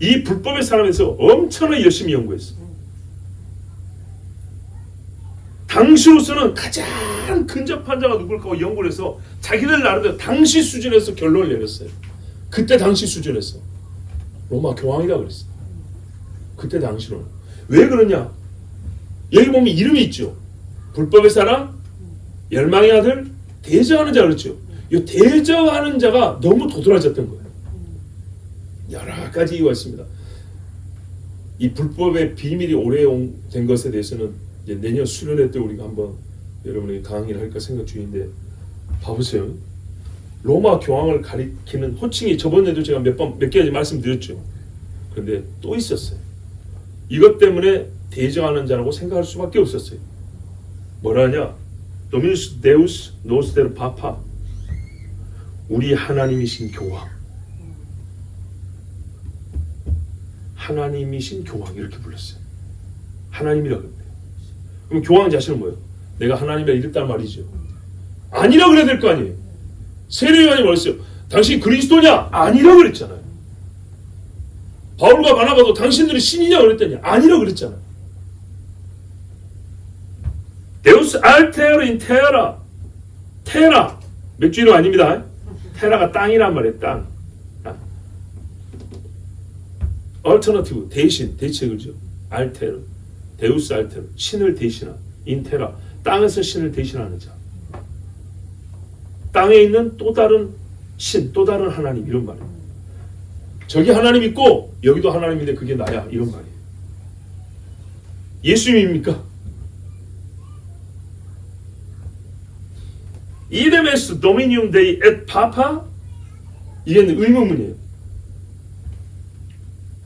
이 불법의 사람에서 엄청나게 열심히 연구했어요. 당시로서는 가장 근접한 자가 누굴까 연구를 해서 자기들 나름대로 당시 수준에서 결론을 내렸어요. 그때 당시 수준에서 로마 교황이라 그랬어요. 그때 당시로는. 왜 그러냐? 여기 보면 이름이 있죠. 불법의 사랑, 열망의 아들, 대저하는 자 그렇죠. 이 대저하는 자가 너무 도드라졌던 거예요. 여러 가지 이유가 있습니다. 이 불법의 비밀이 오래된 것에 대해서는 이제 내년 수련회 때 우리가 한번 여러분에게 강의를 할까 생각 중인데, 봐보세요. 로마 교황을 가리키는 호칭이 저번에도 제가 몇 가지 말씀드렸죠. 그런데 또 있었어요. 이것 때문에 대저하는 자라고 생각할 수밖에 없었어요. 뭐라 하냐? 도미누스 데우스 노스데르 파파, 우리 하나님이신 교황. 하나님이신 교황 이렇게 불렀어요. 하나님이라 그럽니다. 그럼 교황 자신은 뭐예요? 내가 하나님이라 이랬단 말이죠. 아니라 그래야 될 거 아니에요. 세례요한이 뭐랬어요? 당신 그리스도냐? 아니라 그랬잖아요. 바울과 바나바도 당신들이 신이냐 그랬더니 아니라 그랬잖아요. 데우스 알테르 인 테라. 테라 맥주 이름 아닙니다. 테라가 땅이란 말이에요. 땅. 얼터너티브 대신 대책을죠. 알테르 데우스 알테르 신을 대신한 인테라 땅에서 신을 대신하는 자. 땅에 있는 또 다른 신, 또 다른 하나님 이런 말이에요. 저기 하나님 있고 여기도 하나님인데 그게 나야 이런 말이에요. 예수님입니까? 이데메스 도미니움 데이 앳 파파? 이게 의문문이에요.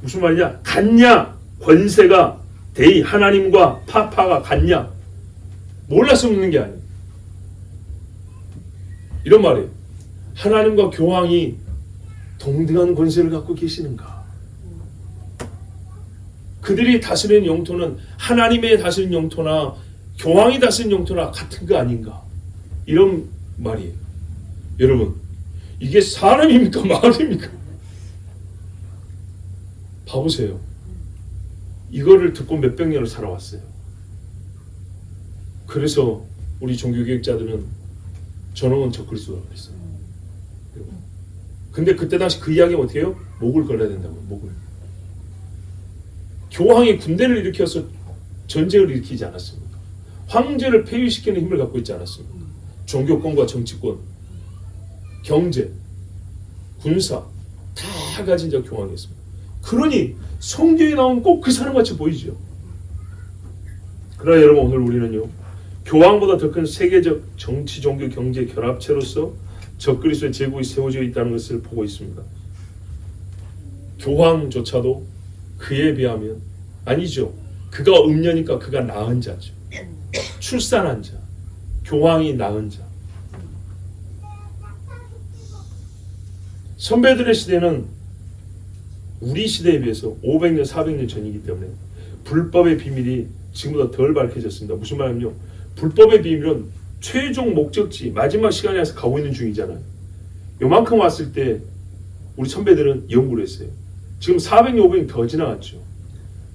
무슨 말이냐? 같냐? 권세가 데이 하나님과 파파가 같냐? 몰라서 묻는 게 아니에요. 이런 말이에요. 하나님과 교황이 동등한 권세를 갖고 계시는가? 그들이 다스리는 영토는 하나님의 다스리는 영토나 교황이 다스리는 영토나 같은 거 아닌가? 이런 말이에요. 여러분, 이게 사람입니까? 말입니까? 봐보세요. 이거를 듣고 몇백 년을 살아왔어요. 그래서 우리 종교개혁자들은 저놈은 적그리스도라고 그랬어요. 근데 그때 당시 그 이야기가 어떻게 해요? 목을 걸어야 된다고요. 목을. 교황이 군대를 일으켜서 전쟁을 일으키지 않았습니까? 황제를 폐위시키는 힘을 갖고 있지 않았습니까? 종교권과 정치권, 경제, 군사 다 가진 자 교황이었습니다. 그러니 성경에 나온 꼭 그 사람같이 보이죠. 그러나 여러분, 오늘 우리는요, 교황보다 더 큰 세계적 정치, 종교, 경제 결합체로서 적그리스도의 제국이 세워져 있다는 것을 보고 있습니다. 교황조차도 그에 비하면 아니죠. 그가 음녀니까 그가 낳은 자죠. 출산한 자. 교황이 낳은 자. 선배들의 시대는 우리 시대에 비해서 500년, 400년 전이기 때문에 불법의 비밀이 지금보다 덜 밝혀졌습니다. 무슨 말이냐면요, 불법의 비밀은 최종 목적지 마지막 시간에 와서 가고 있는 중이잖아요. 요만큼 왔을 때 우리 선배들은 연구를 했어요. 지금 400년, 500년 더 지나갔죠.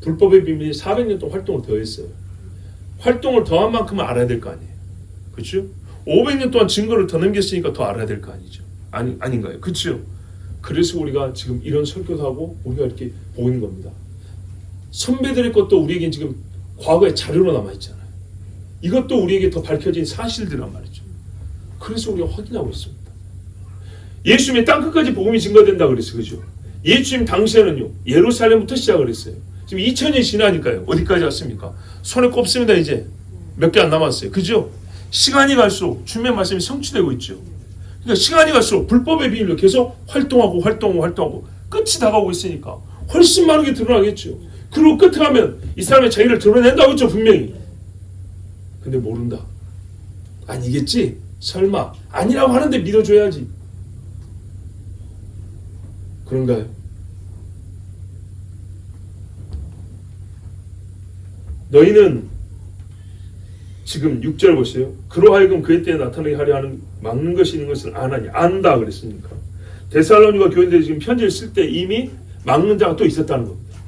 불법의 비밀이 400년 동안 활동을 더 했어요. 활동을 더 한 만큼은 알아야 될 거 아니에요. 그렇죠? 500년 동안 증거를 더 남겼으니까 더 알아야 될 거 아니죠. 아닌가요? 그렇죠? 그래서 우리가 지금 이런 설교도 하고 우리가 이렇게 보이는 겁니다. 선배들의 것도 우리에겐 지금 과거의 자료로 남아있잖아요. 이것도 우리에게 더 밝혀진 사실들이란 말이죠. 그래서 우리가 확인하고 있습니다. 예수님의 땅끝까지 복음이 증거된다 그랬어요. 그죠? 예수님 당시에는요, 예루살렘부터 시작을 했어요. 지금 2000년이 지나니까요. 어디까지 왔습니까? 손에 꼽습니다. 이제 몇 개 안 남았어요. 그죠? 시간이 갈수록 주님의 말씀이 성취되고 있죠. 그러니까 시간이 갈수록 불법의 비밀로 계속 활동하고 끝이 다가오고 있으니까 훨씬 많은 게 드러나겠죠. 그리고 끝에 가면 이 사람의 자기를 드러낸다고 했죠. 분명히. 근데 모른다. 아니겠지? 설마. 아니라고 하는데 믿어줘야지. 그런가요? 너희는 지금 6절 보세요. 그로 하여금 그의 때에 나타나게 하려 하는 막는 것이 있는 것을 아나니. 안다 그랬으니까. 데살로니가 교인들이 지금 편지를 쓸 때 이미 막는 자가 또 있었다는 겁니다.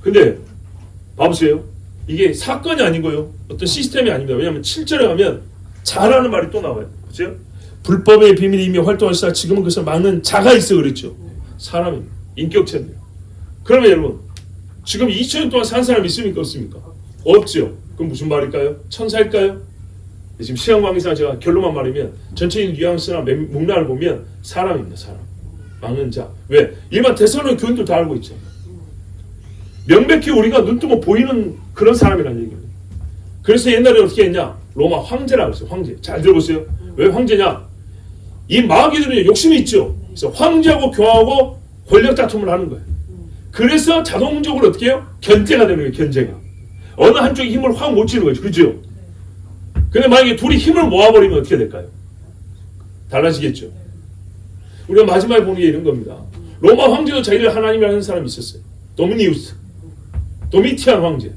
근데 봐보세요. 이게 사건이 아니고요. 어떤 시스템이 아닙니다. 왜냐하면 7절에 가면 자라는 말이 또 나와요. 그죠? 불법의 비밀이 이미 활동하시다 지금은 그것을 막는 자가 있어 그랬죠. 사람입니다. 인격체인데요. 그러면 여러분 지금 2000년 동안 산 사람 있습니까? 없습니까? 없죠. 그럼 무슨 말일까요? 천사일까요? 지금 시간 관계상 제가 결론만 말하면 전체적인 뉘앙스나 맥락을 보면 사람입니다. 사람. 막는 자. 왜? 일반 대선의 교인들 다 알고 있죠. 명백히 우리가 눈 뜨고 보이는 그런 사람이라는 얘기입니다. 그래서 옛날에 어떻게 했냐? 로마 황제라고 했어요. 황제. 잘 들어보세요. 왜 황제냐? 이 마귀들은 욕심이 있죠. 그래서 황제하고 교황하고 권력 다툼을 하는 거예요. 그래서 자동적으로 어떻게 해요? 견제가 되는 거예요. 견제가. 어느 한쪽이 힘을 확 못 치는 거죠. 그렇죠? 근데 만약에 둘이 힘을 모아버리면 어떻게 될까요? 달라지겠죠. 우리가 마지막에 보는 게 이런 겁니다. 로마 황제도 자기를 하나님이라는 사람이 있었어요. 도미니우스. 도미티안 황제.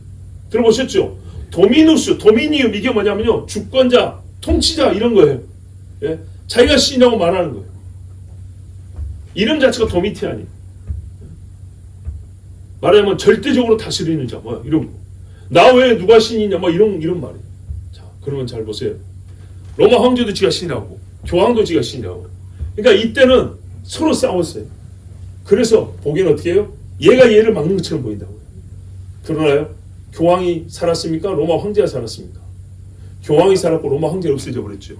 들어보셨죠? 도미누스, 도미니움 이게 뭐냐면요. 주권자, 통치자 이런 거예요. 예? 자기가 신이라고 말하는 거예요. 이름 자체가 도미티안이에요. 말하자면 절대적으로 다스리는 자, 뭐 이런 거. 나 외에 누가 신이냐, 뭐 이런 말이에요. 자, 그러면 잘 보세요. 로마 황제도 지가 신이라고, 교황도 지가 신이라고. 그러니까 이때는 서로 싸웠어요. 그래서 보기에는 어떻게 해요? 얘가 얘를 막는 것처럼 보인다고요. 그러나요? 교황이 살았습니까? 로마 황제가 살았습니까? 교황이 살았고 로마 황제가 없어져 버렸죠.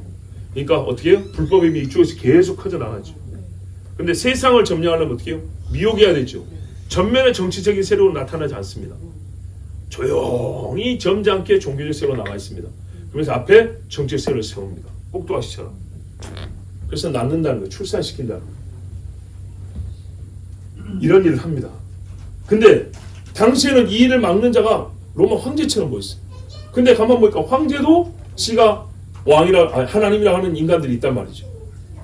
그러니까 어떻게 해요? 불법의 힘이 이쪽에서 계속 커져나가죠. 근데 세상을 점령하려면 어떻게 해요? 미혹해야 되죠. 전면에 정치적인 세력은 나타나지 않습니다. 조용히 점잖게 종교적 세력가 나와 있습니다. 그래서 앞에 정치적 세력을 세웁니다. 꼭두아시처럼. 그래서 낳는다는 거예요. 출산시킨다는 거예요. 이런 일을 합니다. 근데 당시에는 이 일을 막는 자가 로마 황제처럼 보였어요. 근데 가만 보니까 황제도 지가 왕이라 하나님이라 하는 인간들이 있단 말이죠.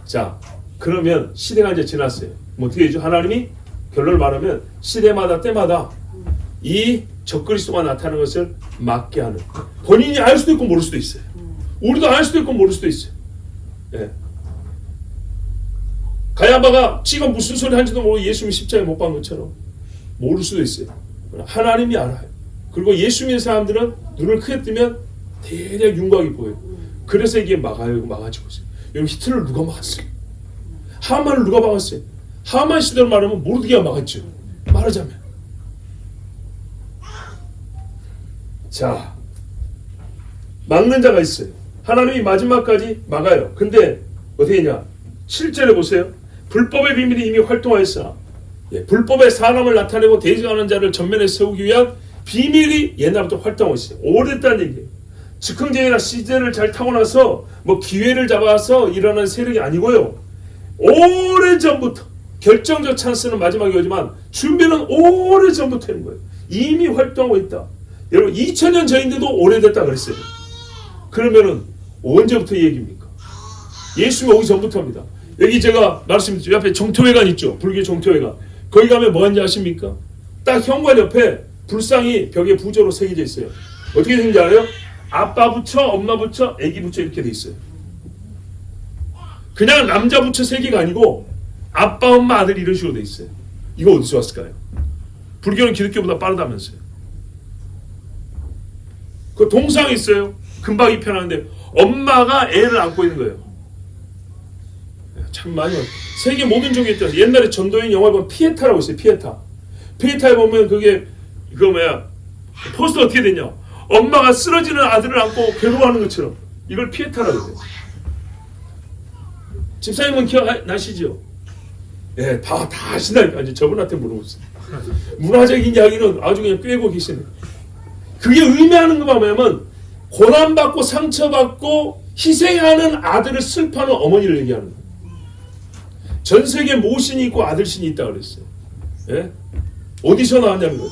자, 그러면 시대가 이제 지났어요. 뭐 어떻게 되죠? 하나님이 결론을 말하면 시대마다 때마다 이 적그리스도가 나타나는 것을 막게 하는. 본인이 알 수도 있고 모를 수도 있어요. 우리도 알 수도 있고 모를 수도 있어요. 예. 가야바가 지가 무슨 소리 한지도 모르고 예수님이 십자가에 못 박은 것처럼 모를 수도 있어요. 하나님이 알아요. 그리고 예수 믿는 사람들은 눈을 크게 뜨면 대략 윤곽이 보여요. 그래서 이게 막아지고 있어요. 여러분 히틀러를 누가 막았어요? 하만을 누가 막았어요? 하만 시대로 말하면 모르드게가 막았죠. 말하자면. 자, 막는 자가 있어요. 하나님이 마지막까지 막아요. 근데 어떻게 했냐? 7절에 보세요. 불법의 비밀이 이미 활동하였으나 불법의 사람을 나타내고 대적하는 자를 전면에 세우기 위한 비밀이 옛날부터 활동하고 있어요. 오래됐다는 얘기예요. 즉흥적이나 시대를 잘 타고 나서 뭐 기회를 잡아서 일어나는 세력이 아니고요. 오래전부터 결정적 찬스는 마지막에 오지만 준비는 오래전부터 하는 거예요. 이미 활동하고 있다. 여러분 2000년 전인데도 오래됐다 그랬어요. 그러면은 언제부터 얘기입니까? 예수님이 오기 전부터입니다. 여기 제가 말씀드렸죠. 옆에 정토회관 있죠. 불교 정토회관. 거기 가면 뭐 하는지 아십니까? 딱 현관 옆에 불상이 벽에 부조로 새겨져 있어요. 어떻게 생긴지 알아요? 아빠 부처, 엄마 부처, 애기 부처 이렇게 돼 있어요. 그냥 남자 부처 세 개가 아니고 아빠, 엄마, 아들 이런 식으로 돼 있어요. 이거 어디서 왔을까요? 불교는 기독교보다 빠르다면서요. 그 동상이 있어요. 금방 입혀놨는데 엄마가 애를 안고 있는 거예요. 참 많이 왔어요. 세계 모든 종교에 있다. 옛날에 전도연 영화에 보면 피에타라고 있어요. 피에타에 보면 그게 그거 뭐야 포스터 어떻게 됐냐? 엄마가 쓰러지는 아들을 안고 괴로워하는 것처럼 이걸 피에타라고 해요. 집사님은 기억나시죠? 예, 다 아시다니까. 이제 저분한테 물어보세요. 문화적인 이야기는 아주 그냥 꿰고 계시네. 그게 의미하는 것만 뭐냐면 고난받고 상처받고 희생하는 아들을 슬퍼하는 어머니를 얘기하는 거예요. 전 세계에 모신이 있고 아들신이 있다고 그랬어요. 예? 어디서 나왔냐는 거예요.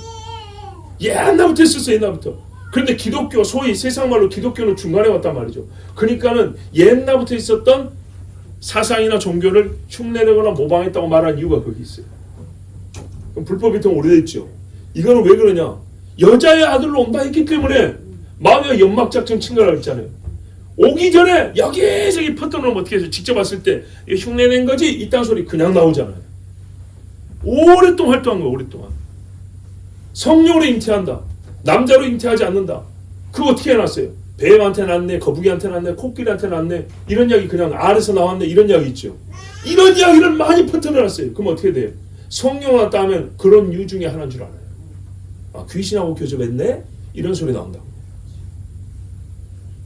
옛날부터 있었어요. 옛날부터. 그런데 기독교, 소위 세상말로 기독교는 중간에 왔단 말이죠. 그러니까는 옛날부터 있었던 사상이나 종교를 흉내내거나 모방했다고 말하는 이유가 거기 있어요. 그럼 불법이 더 오래됐죠. 이거는 왜 그러냐? 여자의 아들로 온다 했기 때문에 마귀가 연막작전 친거라고 했잖아요. 오기 전에 여기저기 퍼뜨려놓으면 어떻게 해서 직접 왔을 때 흉내낸 거지? 이딴 소리 그냥 나오잖아요. 오랫동안 활동한 거예요. 오랫동안. 성령으로 잉태한다. 남자로 잉태하지 않는다. 그거 어떻게 해놨어요? 뱀한테 낳네, 거북이한테 낳네, 코끼리한테 낳네, 이런 이야기 그냥 알에서 나왔네, 이런 이야기 있죠. 이런 이야기를 많이 퍼뜨려놨어요. 그럼 어떻게 돼요? 성령 왔다 하면 그런 유 중에 하나인 줄 알아요. 아, 귀신하고 교접했네? 이런 소리 나온다고.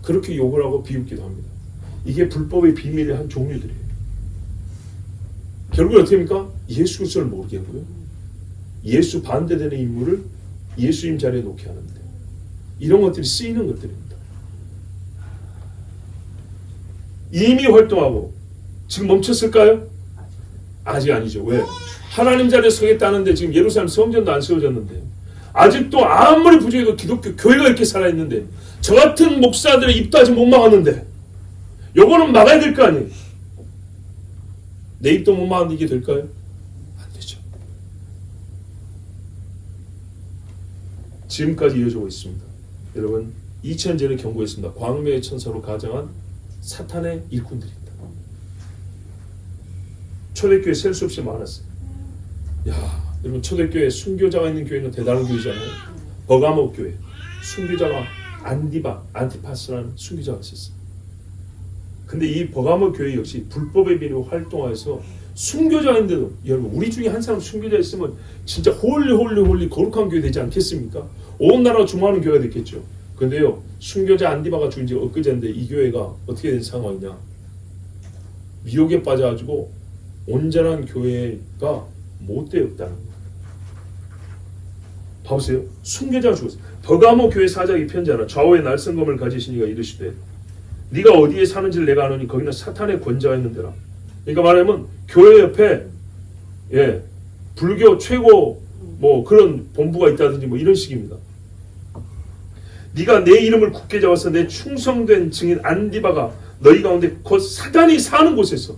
그렇게 욕을 하고 비웃기도 합니다. 이게 불법의 비밀의 한 종류들이에요. 결국 어떻게 합니까? 예수 그리스도를 모르게 하고요. 예수 반대되는 인물을 예수님 자리에 놓게 하는데, 이런 것들이 쓰이는 것들입니다. 이미 활동하고 지금 멈췄을까요? 아직 아니죠. 왜? 하나님 자리에 서겠다는데 지금 예루살렘 성전도 안 세워졌는데, 아직도 아무리 부족해도 기독교 교회가 이렇게 살아있는데, 저 같은 목사들의 입도 아직 못 막았는데, 요거는 막아야 될 거 아니에요. 내 입도 못 막았는데 이게 될까요? 안 되죠. 지금까지 이어지고 있습니다. 여러분, 2000년전에 경고했습니다. 광명의 천사로 가장한 사탄의 일꾼들입니다. 초대교회 셀 수 없이 많았어요. 야, 여러분, 초대교회 순교자가 있는 교회는 대단한 교회잖아요. 버가모 교회 순교자가 안티파스라는 순교자가 있었어요. 근데 이 버가모 교회 역시 불법의 비리로 활동하여서 순교자인데도, 여러분, 우리 중에 한 사람 순교자 있으면 진짜 홀리 거룩한 교회 되지 않겠습니까? 온 나라가 주목하는 교회가 됐겠죠. 근데요, 순교자 안디바가 죽은 지 엊그제인데 이 교회가 어떻게 된 상황이냐? 미혹에 빠져가지고 온전한 교회가 못 되었다는 거예요. 봐보세요. 순교자가 죽었어요. 버가모 교회 사장이 편지하라. 좌우에 날성검을 가지신 이가 이르시되, 네가 어디에 사는지를 내가 아노니 거기는 사탄의 권자가 있는 데라. 그러니까 말하면 교회 옆에 불교 최고 뭐 그런 본부가 있다든지 뭐 이런 식입니다. 네가 내 이름을 굳게 잡아서 내 충성된 증인 안디바가 너희 가운데 곧 사단이 사는 곳에서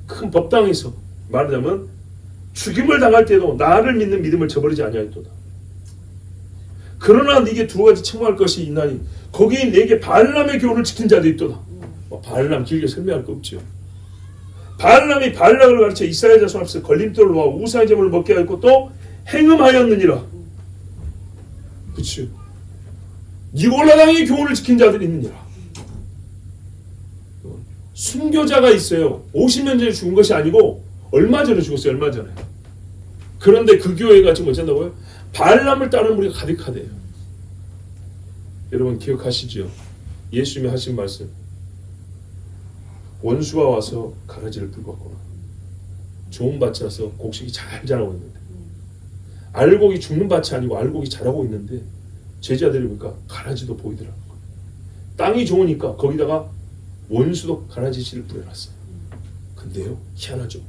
큰 법당에서 말하자면 죽임을 당할 때도 나를 믿는 믿음을 저버리지 아니하였도다. 그러나 네게 두 가지 청구할 것이 있나니 거기에 네게 발람의 교훈을 지킨 자도 있도다. 발람 길게 설명할 거 없죠. 발람이 발락을 가르쳐 이스라엘 자손 앞에서 걸림돌을 놓아 우상의 제물을 먹게 하였고 또 행음하였느니라. 그렇죠. 니골라당의 교훈을 지킨 자들이 있느니라. 순교자가 있어요. 50년 전에 죽은 것이 아니고 얼마 전에 죽었어요. 얼마 전에. 그런데 그 교회가 지금 어쩐다고요? 발람을 따르는 우리가 가득하대요. 여러분 기억하시죠? 예수님이 하신 말씀. 원수가 와서 가라지를 들고 왔구나. 좋은 밭이 와서 곡식이 잘 자라고 있는데, 알곡이 죽는 밭이 아니고 알곡이 자라고 있는데 제자들이 보니까 가라지도 보이더라고요. 땅이 좋으니까 거기다가 원수도 가라지씨를 뿌려놨어요. 근데요, 희한하죠.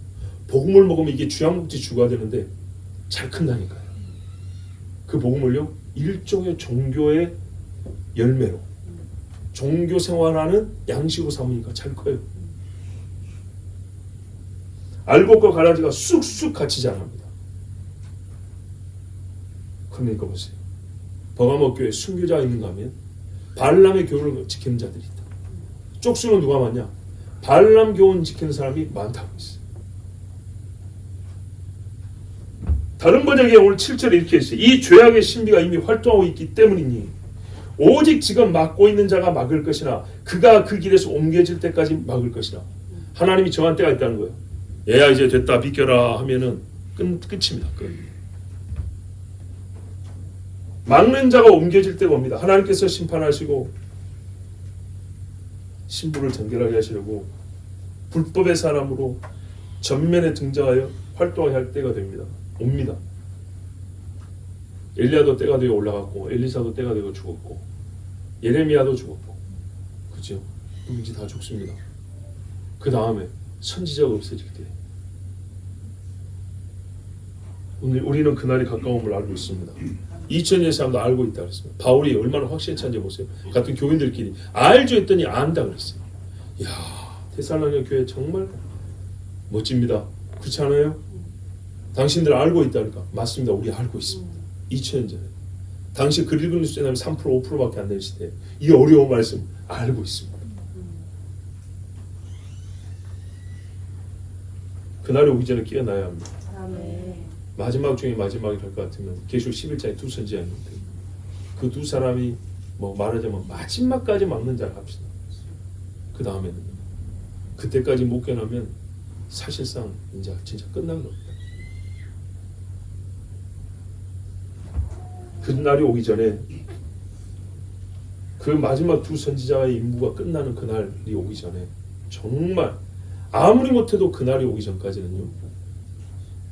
복음을 먹으면 이게 주양목지 주가 되는데 잘 큰다니까요. 그 복음을요, 일종의 종교의 열매로 종교 생활하는 양식으로 삼으니까 잘 커요. 알곡과 가라지가 쑥쑥 같이 자랍니다. 그러니까 보세요. 버가모 교회 순교자가 있는가 하면 발람의 교훈을 지키는 자들이 있다. 쪽수는 누가 많냐? 발람 교훈 지키는 사람이 많다고 있어요. 다른 번역에 오늘 7절에 이렇게 있어요. 이 죄악의 신비가 이미 활동하고 있기 때문이니 오직 지금 막고 있는 자가 막을 것이나 그가 그 길에서 옮겨질 때까지 막을 것이라. 하나님이 정한 때가 있다는 거예요. 얘야 이제 됐다 비켜라 하면은 끝입니다. 끝. 막는 자가 옮겨질 때가 옵니다. 하나님께서 심판하시고 신부를 정결하게 하시려고 불법의 사람으로 전면에 등장하여 활동하게 할 때가 됩니다. 옵니다. 엘리야도 때가 되어 올라갔고 엘리사도 때가 되어 죽었고 예레미야도 죽었고, 그죠? 누군지 다 죽습니다. 그 다음에 선지자가 없어질 때, 오늘 우리는 그날이 가까움을 알고 있습니다. 2000년 사람도 알고 있다 그랬습니다. 바울이 얼마나 확신에 찬지 보세요. 같은 교인들끼리 알죠 했더니 안다 그랬어요. 이야, 데살로니가 교회 정말 멋집니다. 그렇지 않아요? 당신들 알고 있다니까. 맞습니다. 우리 알고 있습니다. 2000년 전에 당시 글 읽은 숫자는 3% 5%밖에 안 되는 시대에 이 어려운 말씀 알고 있습니다. 그날이 오기 전에 깨어나야 합니다. 아멘. 마지막 중에 마지막이 될 것 같으면 계시록 11장에 두 선지자 있는데 그 두 사람이 뭐 말하자면 마지막까지 막는 자를 합시다. 그 다음에는 그때까지 못 깨나면 사실상 이제 진짜 끝난 겁니다. 그 날이 오기 전에 그 마지막 두 선지자의 임무가 끝나는 그날이 오기 전에 정말 아무리 못해도 그날이 오기 전까지는요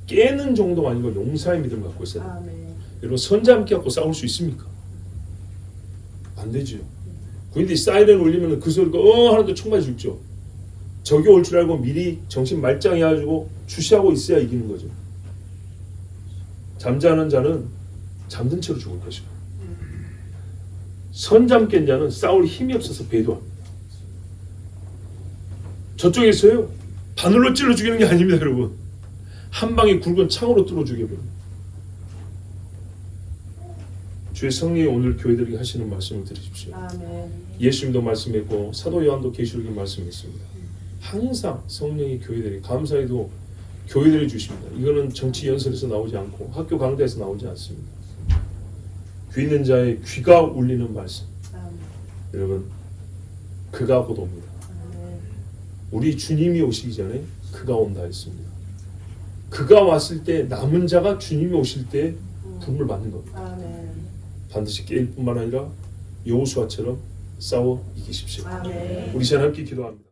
깨는 정도가 아니고 용사의 믿음을 갖고 있어야 돼요. 아멘. 여러분 선자 함께 갖고 싸울 수 있습니까? 안 되죠. 군인들이 사이렌 울리면 그 소리가 하나도 총 맞아 죽죠. 적이 올 줄 알고 미리 정신 말짱해가지고 주시하고 있어야 이기는 거죠. 잠자는 자는 잠든 채로 죽을 것이고 선잠 깬 자는 싸울 힘이 없어서 배도합니다. 저쪽에서요 바늘로 찔러 죽이는 게 아닙니다, 여러분. 한 방에 굵은 창으로 뚫어 죽여버립니다. 주의 성령이 오늘 교회들에게 하시는 말씀을 들으십시오. 아멘. 예수님도 말씀했고 사도 요한도 계시록에 말씀했습니다. 항상 성령이 교회들이 감사히도 교회들이 주십니다. 이거는 정치 연설에서 나오지 않고 학교 강좌에서 나오지 않습니다. 귀 있는 자의 귀가 울리는 말씀. 아멘. 여러분 그가 곧 옵니다. 아멘. 우리 주님이 오시기 전에 그가 온다 했습니다. 그가 왔을 때 남은 자가 주님이 오실 때 부름을 받는 겁니다. 아멘. 반드시 깰 뿐만 아니라 여호수아처럼 싸워 이기십시오. 아멘. 우리 시간 함께 기도합니다.